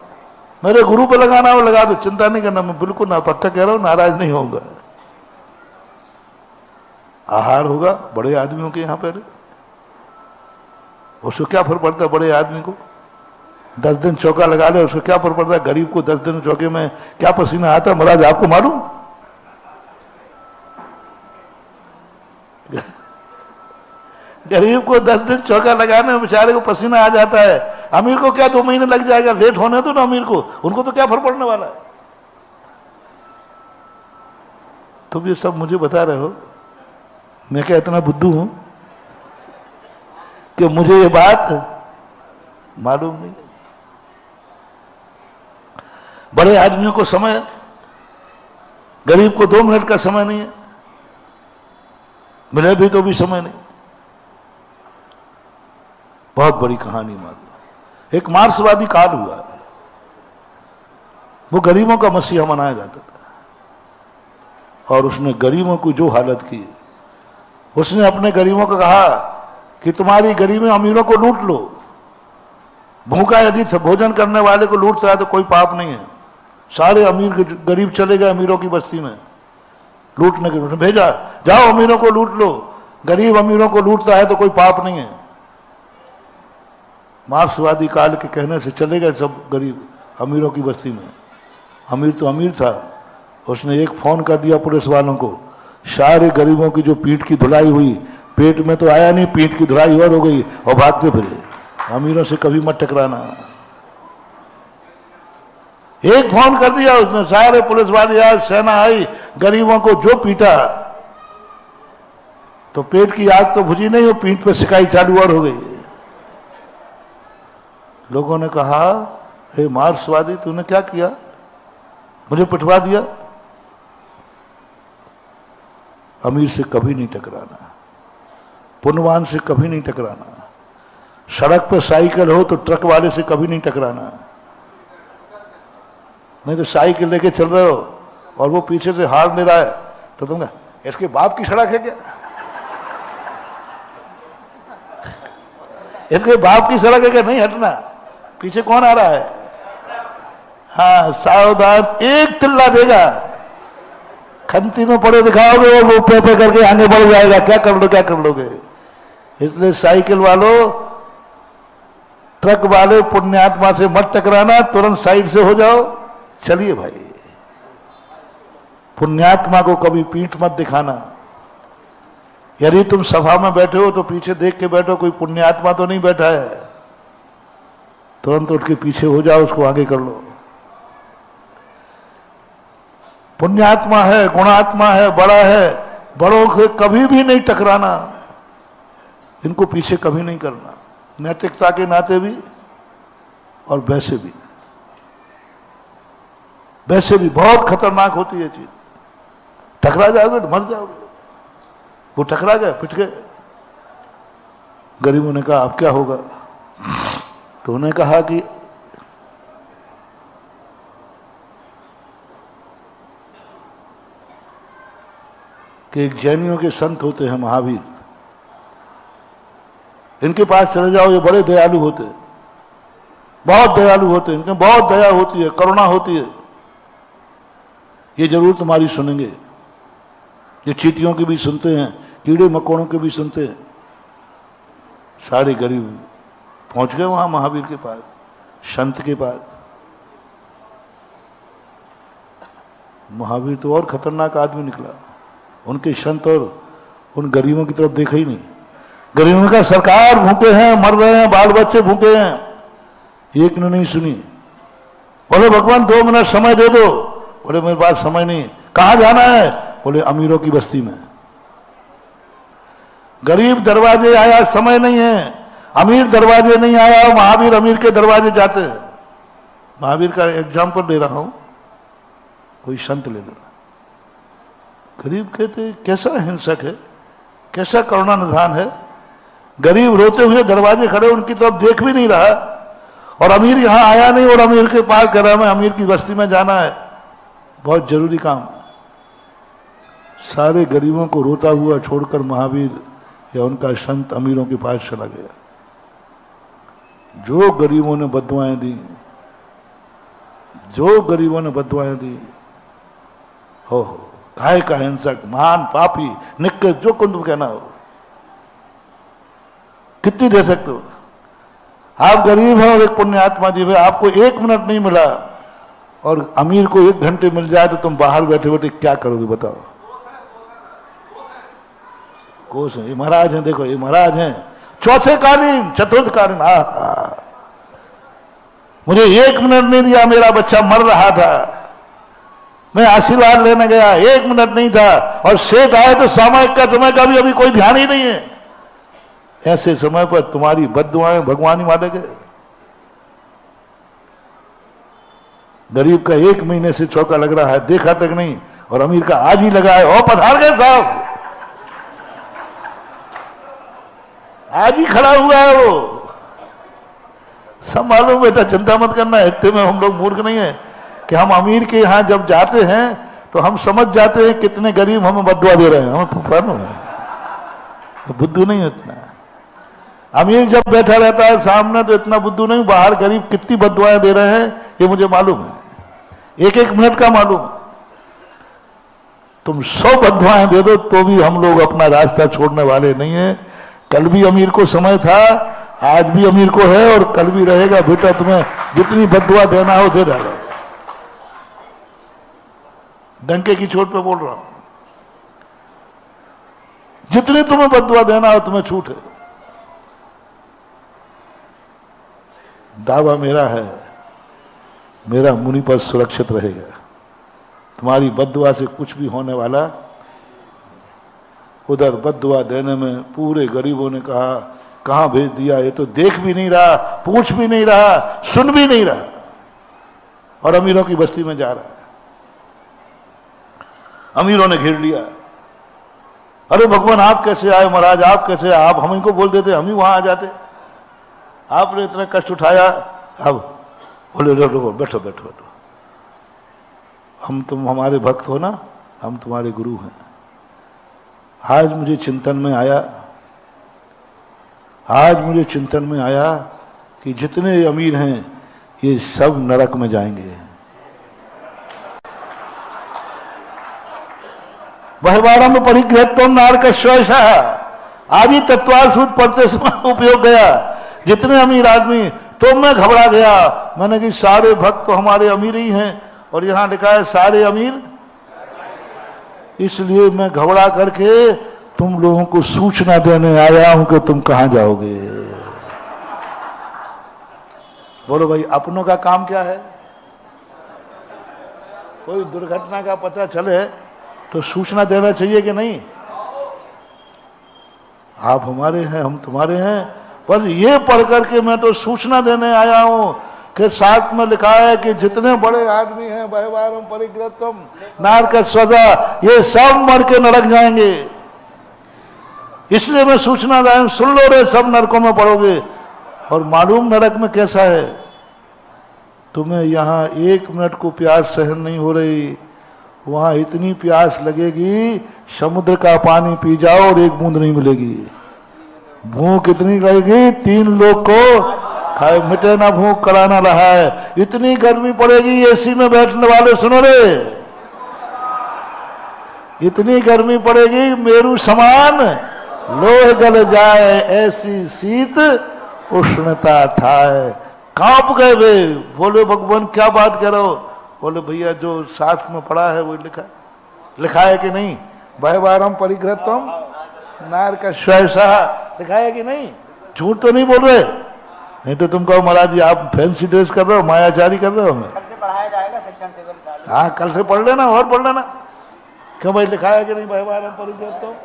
मेरे गुरु पे लगाना हो लगा दो, चिंता नहीं करना, मैं बिल्कुल ना, पक्का कह रहा हूं, नाराज नहीं होऊंगा। आहार होगा बड़े आदमियों के यहां पर, उसको क्या फर्क पड़ता है? बड़े आदमी को 10 दिन चौका लगा ले, उसको क्या फर्क पड़ता है? गरीब को 10 दिन चौके में क्या पसीना आता है महाराज, आपको मालूम? गरीब को 10 दिन चौका लगाने में बेचारे को पसीना आ जाता है। अमीर को क्या 2 महीने लग जाएगा, लेट होने दो ना अमीर को, उनको तो क्या फर्क पड़ने वाला है। तुम ये सब मुझे बता रहे हो, मैं क्या इतना बुद्धू हूं कि मुझे ये बात मालूम नहीं? बड़े आदमियों को समय, गरीब को 2 मिनट का समय नहीं है, मिले भी तो भी समय नहीं। बहुत बड़ी कहानी मालूम। एक मार्क्सवादी काल हुआ, वो गरीबों का मसीहा मनाया जाता था, और उसने गरीबों को जो हालत की, उसने अपने गरीबों को कहा कि तुम्हारी गरीबी अमीरों को लूट लो। भूखा यदि भोजन करने वाले को लूटता है तो कोई पाप नहीं है। सारे अमीर गरीब चले गए अमीरों की बस्ती में लूटने के लिए, भेजा जाओ अमीरों को लूट लो। गरीब अमीरों को लूटता है तो कोई पाप नहीं है। मार्क्सवादी काल के कहने से चले गए सब गरीब अमीरों की बस्ती में। अमीर तो अमीर था, उसने एक फोन कर दिया पुलिस वालों को, सारे गरीबों की जो पीठ की धुलाई हुई, पेट में तो आया नहीं, पीठ की धुलाई और हो गई, और भागते फिरे। अमीरों से कभी मत टकराना। एक फोन कर दिया उसने, सारे पुलिस वाले आए, सेना आई, गरीबों को जो पीटा, तो पेट की आग तो बुझी नहीं, वो पीठ पे सिकाई चालू और हो गई। लोगों ने कहा, हे मार्क्सवादी तूने क्या किया, मुझे पिटवा दिया। अमीर से कभी नहीं टकराना, पुण्यवान से कभी नहीं टकराना। सड़क पर साइकिल हो तो ट्रक वाले से कभी नहीं टकराना। नहीं तो साइकिल लेके चल रहे हो और वो पीछे से हार ले रहा है तो तुम इसके बाप की सड़क है क्या, इसके बाप की सड़क है क्या, नहीं हटना, पीछे कौन आ रहा है। हाँ सावधान, एक तिल्ला देगा, खंती में पड़े दिखाओगे और वो पे करके आगे बढ़ जाएगा, क्या कर लोगे। इसलिए साइकिल वालों, ट्रक वाले, पुण्यात्मा से मत टकराना, तुरंत साइड से हो जाओ, चलिए भाई, पुण्यात्मा को कभी पीठ मत दिखाना। यदि तुम सभा में बैठे हो तो पीछे देख के बैठो, कोई पुण्यात्मा तो नहीं बैठा है, तुरंत उठ के पीछे हो जाओ, उसको आगे कर लो। पुण्यात्मा है, गुणात्मा है, बड़ा है, बड़ों से कभी भी नहीं टकराना, इनको पीछे कभी नहीं करना, नैतिकता के नाते भी और वैसे भी। वैसे भी बहुत खतरनाक होती है चीज, टकरा जाओगे तो मर जाओगे। वो टकरा गए, पिट गए। गरीबों ने कहा अब क्या होगा, तो उन्हें कहा कि एक जैनियों के संत होते हैं महावीर, इनके पास चले जाओ, ये बड़े दयालु होते हैं, बहुत दयालु होते हैं, इनके बहुत दया होती है, करुणा होती है, ये जरूर तुम्हारी सुनेंगे। ये चींटियों की भी सुनते हैं, कीड़े मकोड़ों के भी सुनते हैं। सारे गरीब पहुंच गए वहां महावीर के पास, संत के पास। महावीर तो और खतरनाक आदमी निकला, उनके संत और उन गरीबों की तरफ देखा ही नहीं। गरीबों ने कहा सरकार भूखे हैं, मर रहे हैं, बाल बच्चे भूखे हैं, एक ने नहीं सुनी। बोले भगवान 2 मिनट समय दे दो। बोले मेरे पास समय नहीं। कहां जाना है? बोले अमीरों की बस्ती में। गरीब दरवाजे आया, समय नहीं है। अमीर दरवाजे नहीं आया, महावीर अमीर के दरवाजे जाते हैं। महावीर का एग्जाम्पल दे रहा हूं, कोई संत ले लो। गरीब कहते कैसा हिंसक है, कैसा करुणा निधान है। गरीब रोते हुए दरवाजे खड़े, उनकी तरफ देख भी नहीं रहा, और अमीर यहां आया नहीं, और अमीर के पास कह रहा मैं अमीर की बस्ती में जाना है, बहुत जरूरी काम। सारे गरीबों को रोता हुआ छोड़कर महावीर या उनका संत अमीरों के पास चला गया। जो गरीबों ने बद्दुआएं दी, जो गरीबों ने बद्दुआएं दी, हो काय का हिंसक, महान पापी, निकृष्ट, जो कुछ तुम कहना हो, कितनी दे सकते हो? आप गरीब हैं और एक पुण्यात्मा जीव है, आपको 1 मिनट नहीं मिला और अमीर को 1 घंटे मिल जाए तो तुम बाहर बैठे बैठे क्या करोगे बताओ? कोस है, ये महाराज हैं, देखो ये महाराज हैं, चौथे कालीन, चतुर्थ कालीन। मुझे 1 मिनट नहीं दिया, मेरा बच्चा मर रहा था, मैं आशीर्वाद लेने गया, 1 मिनट नहीं था, और सेठ आए तो सामयिक का समय का भी अभी कोई ध्यान ही नहीं है। ऐसे समय पर तुम्हारी बद्दुआएं भगवान ही मानेंगे। गरीब का 1 महीने से चौका लग रहा है, देखा तक नहीं, और अमीर का आज ही लगा है। ओ पधार गए साहब, आज ही खड़ा हुआ है वो। संभालो बेटा, चिंता मत करना। इतने में हम लोग मूर्ख नहीं है कि हम अमीर के यहां जब जाते हैं तो हम समझ जाते हैं कितने गरीब हमें बद्दुआ दे रहे हैं। हमें फूफानो है, बुद्धू नहीं इतना। अमीर जब बैठा रहता है सामने तो इतना बुद्धू नहीं, बाहर गरीब कितनी बद्दुआएं दे रहे हैं ये मुझे मालूम है, 1-1 मिनट का मालूम। तुम 100 बद्दुआएं दे दो तो भी हम लोग अपना रास्ता छोड़ने वाले नहीं है। कल भी अमीर को समय था, आज भी अमीर को है, और कल भी रहेगा। बेटा तुम्हें जितनी बद्दुआ देना हो दे डालो। डंके की चोट पे बोल रहा हूं, जितनी तुम्हें बद्दुआ देना हो तुम्हें छूट है। दावा मेरा है, मेरा मुनि पद सुरक्षित रहेगा। तुम्हारी बद्दुआ से कुछ भी होने वाला। उधर बद्दुआ देने में पूरे गरीबों ने कहा कहां भेज दिया, ये तो देख भी नहीं रहा, पूछ भी नहीं रहा, सुन भी नहीं रहा, और अमीरों की बस्ती में जा रहा है। अमीरों ने घेर लिया। अरे भगवान आप कैसे आए, महाराज आप कैसे आए? आप हम इनको बोल देते, हम ही वहां आ जाते। आपने इतना कष्ट उठाया। अब बोले रुको, बैठो बैठो बैठो, हम तुम हमारे भक्त हो ना, हम तुम्हारे गुरु हैं। आज मुझे चिंतन में आया, आज मुझे चिंतन में आया कि जितने अमीर हैं ये सब नरक में जाएंगे। बहवारम परिग्रहत्व नारकश्वैषा, आदि तत्वार्थसूत्र पढ़ते समय उपयोग गया। जितने अमीर आदमी, तो मैं घबरा गया। मैंने कि सारे भक्त तो हमारे अमीर ही हैं, और यहां लिखा है सारे अमीर। इसलिए मैं घबरा करके तुम लोगों को सूचना देने आया हूं कि तुम कहां जाओगे। बोलो भाई, अपनों का काम क्या है? कोई दुर्घटना का पता चले तो सूचना देना चाहिए कि नहीं? आप हमारे हैं, हम तुम्हारे हैं। पर ये पढ़ करके मैं तो सूचना देने आया हूं कि साथ में लिखा है कि जितने बड़े आदमी हैं, व्यवहारम परिग्रहम नारक स्वदा, ये सब मर के नरक जाएंगे। इसलिए मैं सूचना दायम, सुन लो रे, सब नरकों में पड़ोगे। और मालूम नरक में कैसा है? तुम्हें यहां 1 मिनट को प्यास सहन नहीं हो रही, वहां इतनी प्यास लगेगी समुद्र का पानी पी जाओ और 1 बूंद नहीं मिलेगी। भूख इतनी लगेगी 3 लोग को खाए मिटे ना भूख, कराना रहा है। इतनी गर्मी पड़ेगी, एसी में बैठने वाले सुनो रे, इतनी गर्मी पड़ेगी मेरू समान लोह गल जाए, ऐसी शीत उष्णता थाए। कांप गए वे, बोले भगवान क्या बात कर रहे हो? बोले भैया जो साथ में पड़ा है वो लिखा है कि नहीं? व्यवहारम परिग्रहम नारक स्वसा, लिखा है कि नहीं? झूठ तो नहीं बोल रहे? नहीं तो तुम कहो महाराज जी आप फैंसी ड्रेस कर रहे हो, मायाचारी कर रहे हो। हमें कल से पढ़ाया जाएगा सेक्शन 7। हाँ, कल से पढ़ लेना और पढ़ लेना। क्यों भाई, लिखा है कि नहीं? व्यवहारम परिग्रहम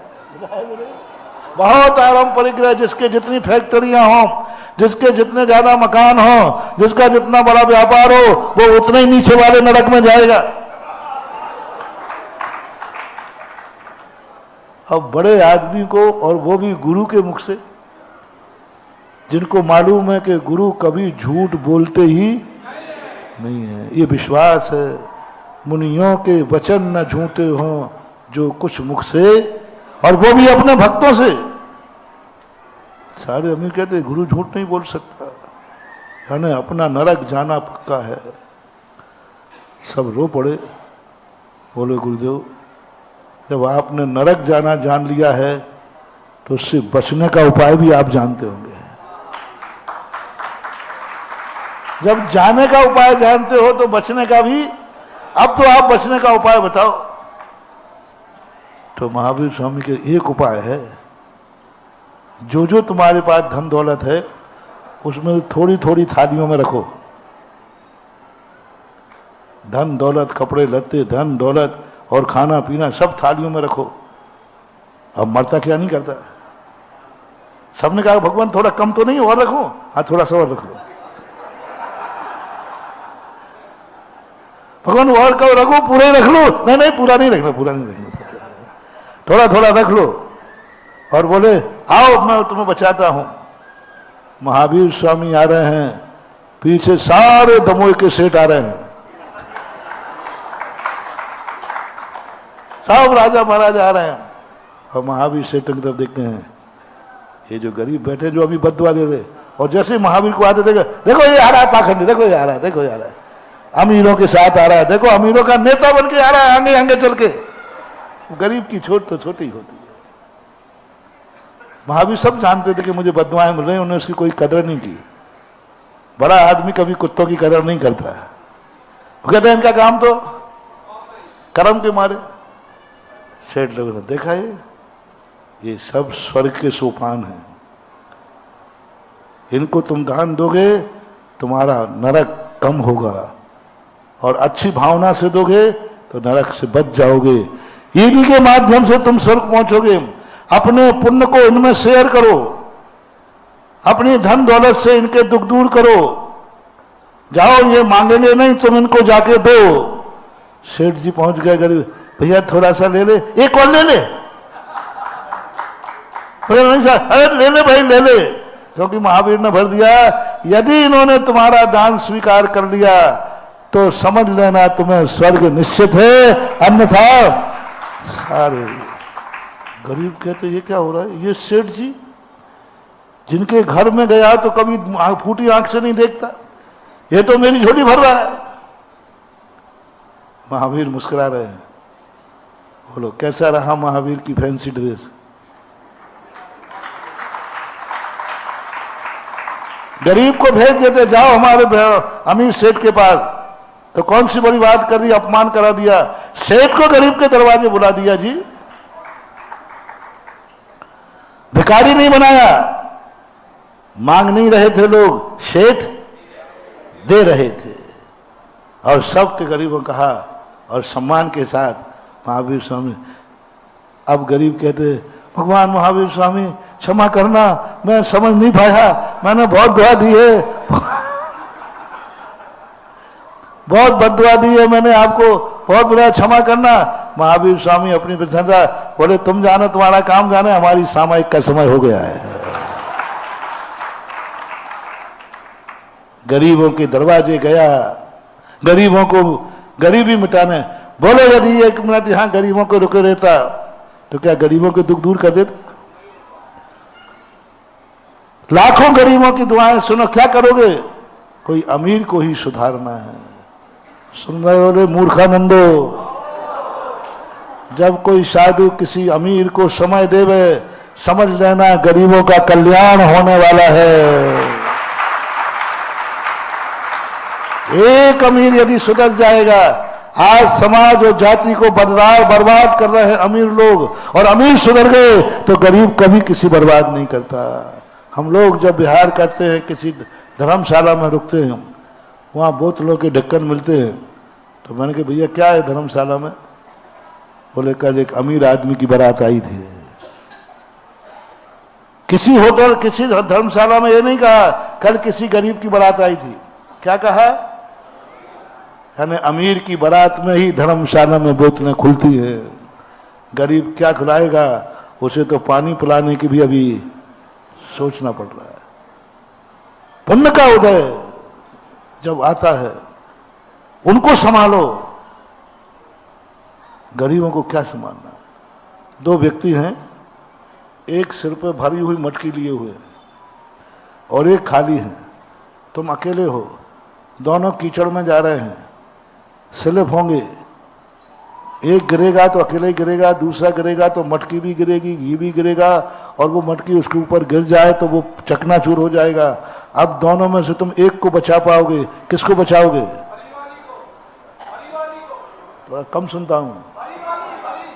बहुत आराम परिग्रह, जिसके जितनी फैक्ट्रियां हों, जिसके जितने ज्यादा मकान हो, जिसका जितना बड़ा व्यापार हो, वो उतने ही नीचे वाले नरक में जाएगा। अब बड़े आदमी को, और वो भी गुरु के मुख से, जिनको मालूम है कि गुरु कभी झूठ बोलते ही नहीं है, ये विश्वास है। मुनियों के वचन न झूठे हों जो कुछ मुख से, और वो भी अपने भक्तों से। सारे अमीर कहते गुरु झूठ नहीं बोल सकता, यानी अपना नरक जाना पक्का है। सब रो पड़े, बोले गुरुदेव जब आपने नरक जाना जान लिया है तो उससे बचने का उपाय भी आप जानते होंगे। जब जाने का उपाय जानते हो तो बचने का भी, अब तो आप बचने का उपाय बताओ। तो महावीर स्वामी के एक उपाय है, जो जो तुम्हारे पास धन दौलत है उसमें थोड़ी थोड़ी थालियों में रखो। धन दौलत, कपड़े लत्ते, धन दौलत और खाना पीना सब थालियों में रखो। अब मरता क्या नहीं करता? सबने कहा भगवान थोड़ा कम तो नहीं और रखो? हाँ थोड़ा सा और रख लो। भगवान और कहो रखो, पूरा ही रख लो। नहीं नहीं पूरा नहीं रखना, पूरा नहीं रखना, थोड़ा थोड़ा रख लो। और बोले आओ मैं तुम्हें बचाता हूं। महावीर स्वामी आ रहे हैं, पीछे सारे दमोह के सेठ आ रहे हैं, सब राजा महाराजा आ रहे हैं। और महावीर सेठ की तरफ देखते हैं, ये जो गरीब बैठे जो अभी बददुआ दे दे, और जैसे महावीर को आते देखो ये आ रहा है पाखंडी, देखो ये आ रहा है, देखो ये आ रहा है, अमीरों के साथ आ रहा है, देखो अमीरों का नेता बन के आ रहा है, आगे आगे चल के। गरीब की छोट तो छोटी होती है। महावीर सब जानते थे कि मुझे बददुआएं मिल रही हैं, उन्होंने उसकी कोई कदर नहीं की। बड़ा आदमी कभी कुत्तों की कदर नहीं करता है, वो कहते हैं इनका काम तो कर्म के मारे। सेठ लोगों ने देखा ये सब स्वर्ग के सोपान हैं, इनको तुम दान दोगे तुम्हारा नरक कम होगा, और अच्छी भावना से दोगे तो नरक से बच जाओगे। इन्हीं के माध्यम से तुम स्वर्ग पहुंचोगे। अपने पुण्य को इनमें शेयर करो, अपनी धन दौलत से इनके दुख दूर करो। जाओ, ये मांगेंगे नहीं, तुम इनको जाके दो। सेठ जी पहुंच गए गरीब, भैया थोड़ा सा ले ले, एक और ले ले। नहीं सर, अरे ले ले भाई ले ले, क्योंकि महावीर ने भर दिया यदि इन्होंने तुम्हारा दान स्वीकार कर लिया तो समझ लेना तुम्हें स्वर्ग निश्चित है, अन्यथा सारे। गरीब कहते ये क्या हो रहा है? ये सेठ जी जिनके घर में गया तो कभी फूटी आंख से नहीं देखता, ये तो मेरी झोली भर रहा है। महावीर मुस्कुरा रहे हैं। बोलो कैसा रहा महावीर की फैंसी ड्रेस? गरीब को भेज देते, जाओ हमारे अमीर सेठ के पास, तो कौन सी बड़ी बात कर दी, अपमान करा दिया, सेठ को गरीब के दरवाजे बुला दिया जी, भिखारी नहीं बनाया। मांग नहीं रहे थे लोग, सेठ दे रहे थे। और सबके गरीबों कहा और सम्मान के साथ महावीर स्वामी। अब गरीब कहते भगवान महावीर स्वामी क्षमा करना, मैं समझ नहीं पाया, मैंने बहुत दुआ दी है, बहुत बददुआ दी है मैंने आपको, बहुत बुरा, क्षमा करना। महावीर स्वामी अपनी प्रसन्नता बोले तुम जानो, तुम्हारा काम जाने, हमारी सामायिक का समय हो गया है। गरीबों के दरवाजे गया, गरीबों को गरीबी मिटाने। बोले यदि 1 मिनट यहां गरीबों को रुके रहता तो क्या गरीबों के दुख दूर कर देता? लाखों गरीबों की दुआएं सुनो, क्या करोगे? कोई अमीर को ही सुधारना है। सुन रहे हो रे मूर्खानंदो, जब कोई साधु किसी अमीर को समय देवे, समझ लेना गरीबों का कल्याण होने वाला है। एक अमीर यदि सुधर जाएगा, आज समाज और जाति को बर्बाद कर रहे हैं अमीर लोग, और अमीर सुधर गए तो गरीब कभी किसी बर्बाद नहीं करता। हम लोग जब बिहार करते हैं, किसी धर्मशाला में रुकते हैं, वहां बोतलों के ढक्कन मिलते हैं, तो मैंने कहा भैया क्या है धर्मशाला में? बोले कल एक अमीर आदमी की बारात आई थी। किसी होटल, किसी धर्मशाला में ये नहीं कहा कल किसी गरीब की बारात आई थी, क्या कहा? यानी अमीर की बारात में ही धर्मशाला में बोतलें खुलती है। गरीब क्या खिलाएगा? उसे तो पानी पिलाने की भी अभी सोचना पड़ रहा है। पुण्य का उदय जब आता है, उनको संभालो। गरीबों को क्या संभालना? 2 व्यक्ति हैं, एक सिर पर भरी हुई मटकी लिए हुए और एक खाली है। तुम अकेले हो, दोनों कीचड़ में जा रहे हैं, स्लिप होंगे। एक गिरेगा तो अकेले ही गिरेगा, दूसरा गिरेगा तो मटकी भी गिरेगी, घी भी गिरेगा, और वो मटकी उसके ऊपर गिर जाए तो वो चकनाचूर हो जाएगा। अब दोनों में से तुम एक को बचा पाओगे, किसको बचाओगे? थोड़ा कम सुनता हूं।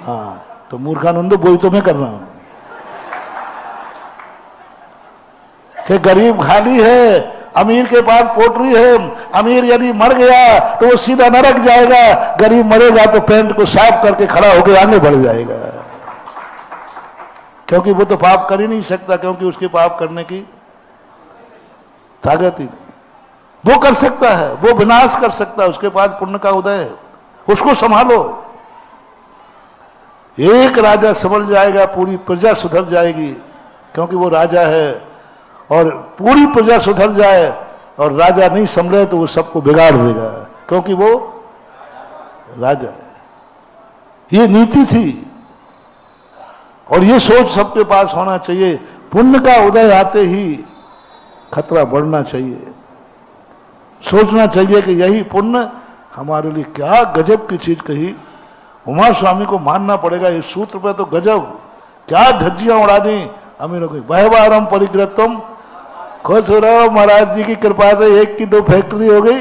हाँ, तो मूर्खानंद वही तो मैं कर रहा हूं कि गरीब खाली है, अमीर के पास पोटरी है। अमीर यदि मर गया तो वो सीधा नरक जाएगा, गरीब मरेगा तो पैंट को साफ करके खड़ा होकर आगे बढ़ जाएगा, क्योंकि वो तो पाप कर ही नहीं सकता, क्योंकि उसके पाप करने की ताकत ही नहीं। वो कर सकता है, वो विनाश कर सकता है, उसके पास पुण्य का उदय है, उसको संभालो। एक राजा संभल जाएगा, पूरी प्रजा सुधर जाएगी, क्योंकि वो राजा है। और पूरी प्रजा सुधर जाए और राजा नहीं संभले तो वो सबको बिगाड़ देगा, क्योंकि वो राजा है। ये नीति थी और ये सोच सबके पास होना चाहिए। पुण्य का उदय आते ही खतरा बढ़ना चाहिए, सोचना चाहिए कि यही पुण्य हमारे लिए। क्या गजब की चीज कही, उमा स्वामी को मानना पड़ेगा। इस सूत्र पे तो गजब, क्या धज्जियां उड़ा दी अमीरों की। बहवारम परिग्रतम, खुश हो रहा हो महाराज जी की कृपा से, 1 की 2 फैक्ट्री हो गई,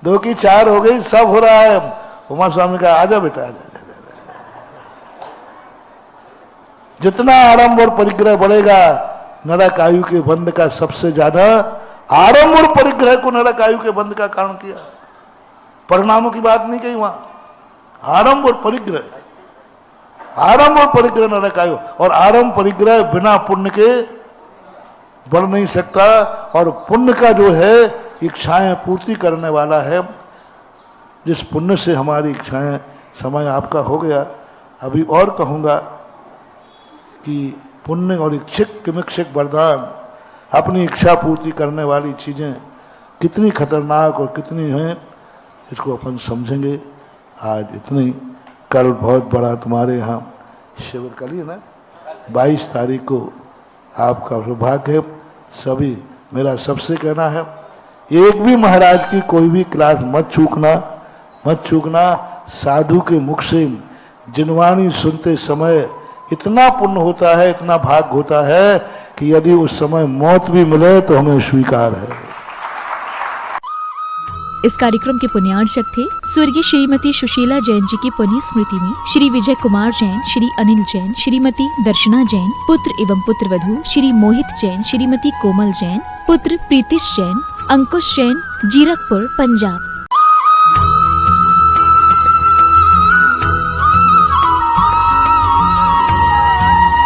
2 की 4 हो गई, सब हो रहा है। उमा स्वामी का आजा बेटा आजा। जितना आरंभ और परिग्रह बढ़ेगा, नरक आयु के बंध का सबसे ज्यादा आरंभ और परिग्रह को नरक आयु के बंध का कारण किया। परिणामों की बात नहीं कही वहां, आरंभ और परिग्रह, आरंभ और परिग्रह नरक आयु। और आरंभ परिग्रह बिना पुण्य के बढ़ नहीं सकता, और पुण्य का जो है इच्छाएं पूर्ति करने वाला है। जिस पुण्य से हमारी इच्छाएं, समय आपका हो गया, अभी और कहूंगा कि पुण्य और इच्छिक किमिक्षिक वरदान, अपनी इच्छा पूर्ति करने वाली चीजें कितनी खतरनाक और कितनी हैं, इसको अपन समझेंगे। आज इतनी, कल बहुत बड़ा तुम्हारे यहाँ शिविर, कल ही ना 22 तारीख को आपका सौभाग्य है। सभी, मेरा सबसे कहना है, एक भी महाराज की कोई भी क्लास मत चूकना, मत चूकना। साधु के मुख से जिनवाणी सुनते समय इतना पुण्य होता है, इतना भाग्य होता है कि यदि उस समय मौत भी मिले तो हमें स्वीकार है। इस कार्यक्रम के पुण्यार्चक थे स्वर्गीय श्रीमती सुशीला जैन जी की पुण्य स्मृति में श्री विजय कुमार जैन, श्री अनिल जैन, श्रीमती दर्शना जैन, पुत्र एवं पुत्रवधू श्री मोहित जैन, श्रीमती कोमल जैन, पुत्र प्रीतिश जैन, अंकुश जैन, जीरकपुर, पंजाब।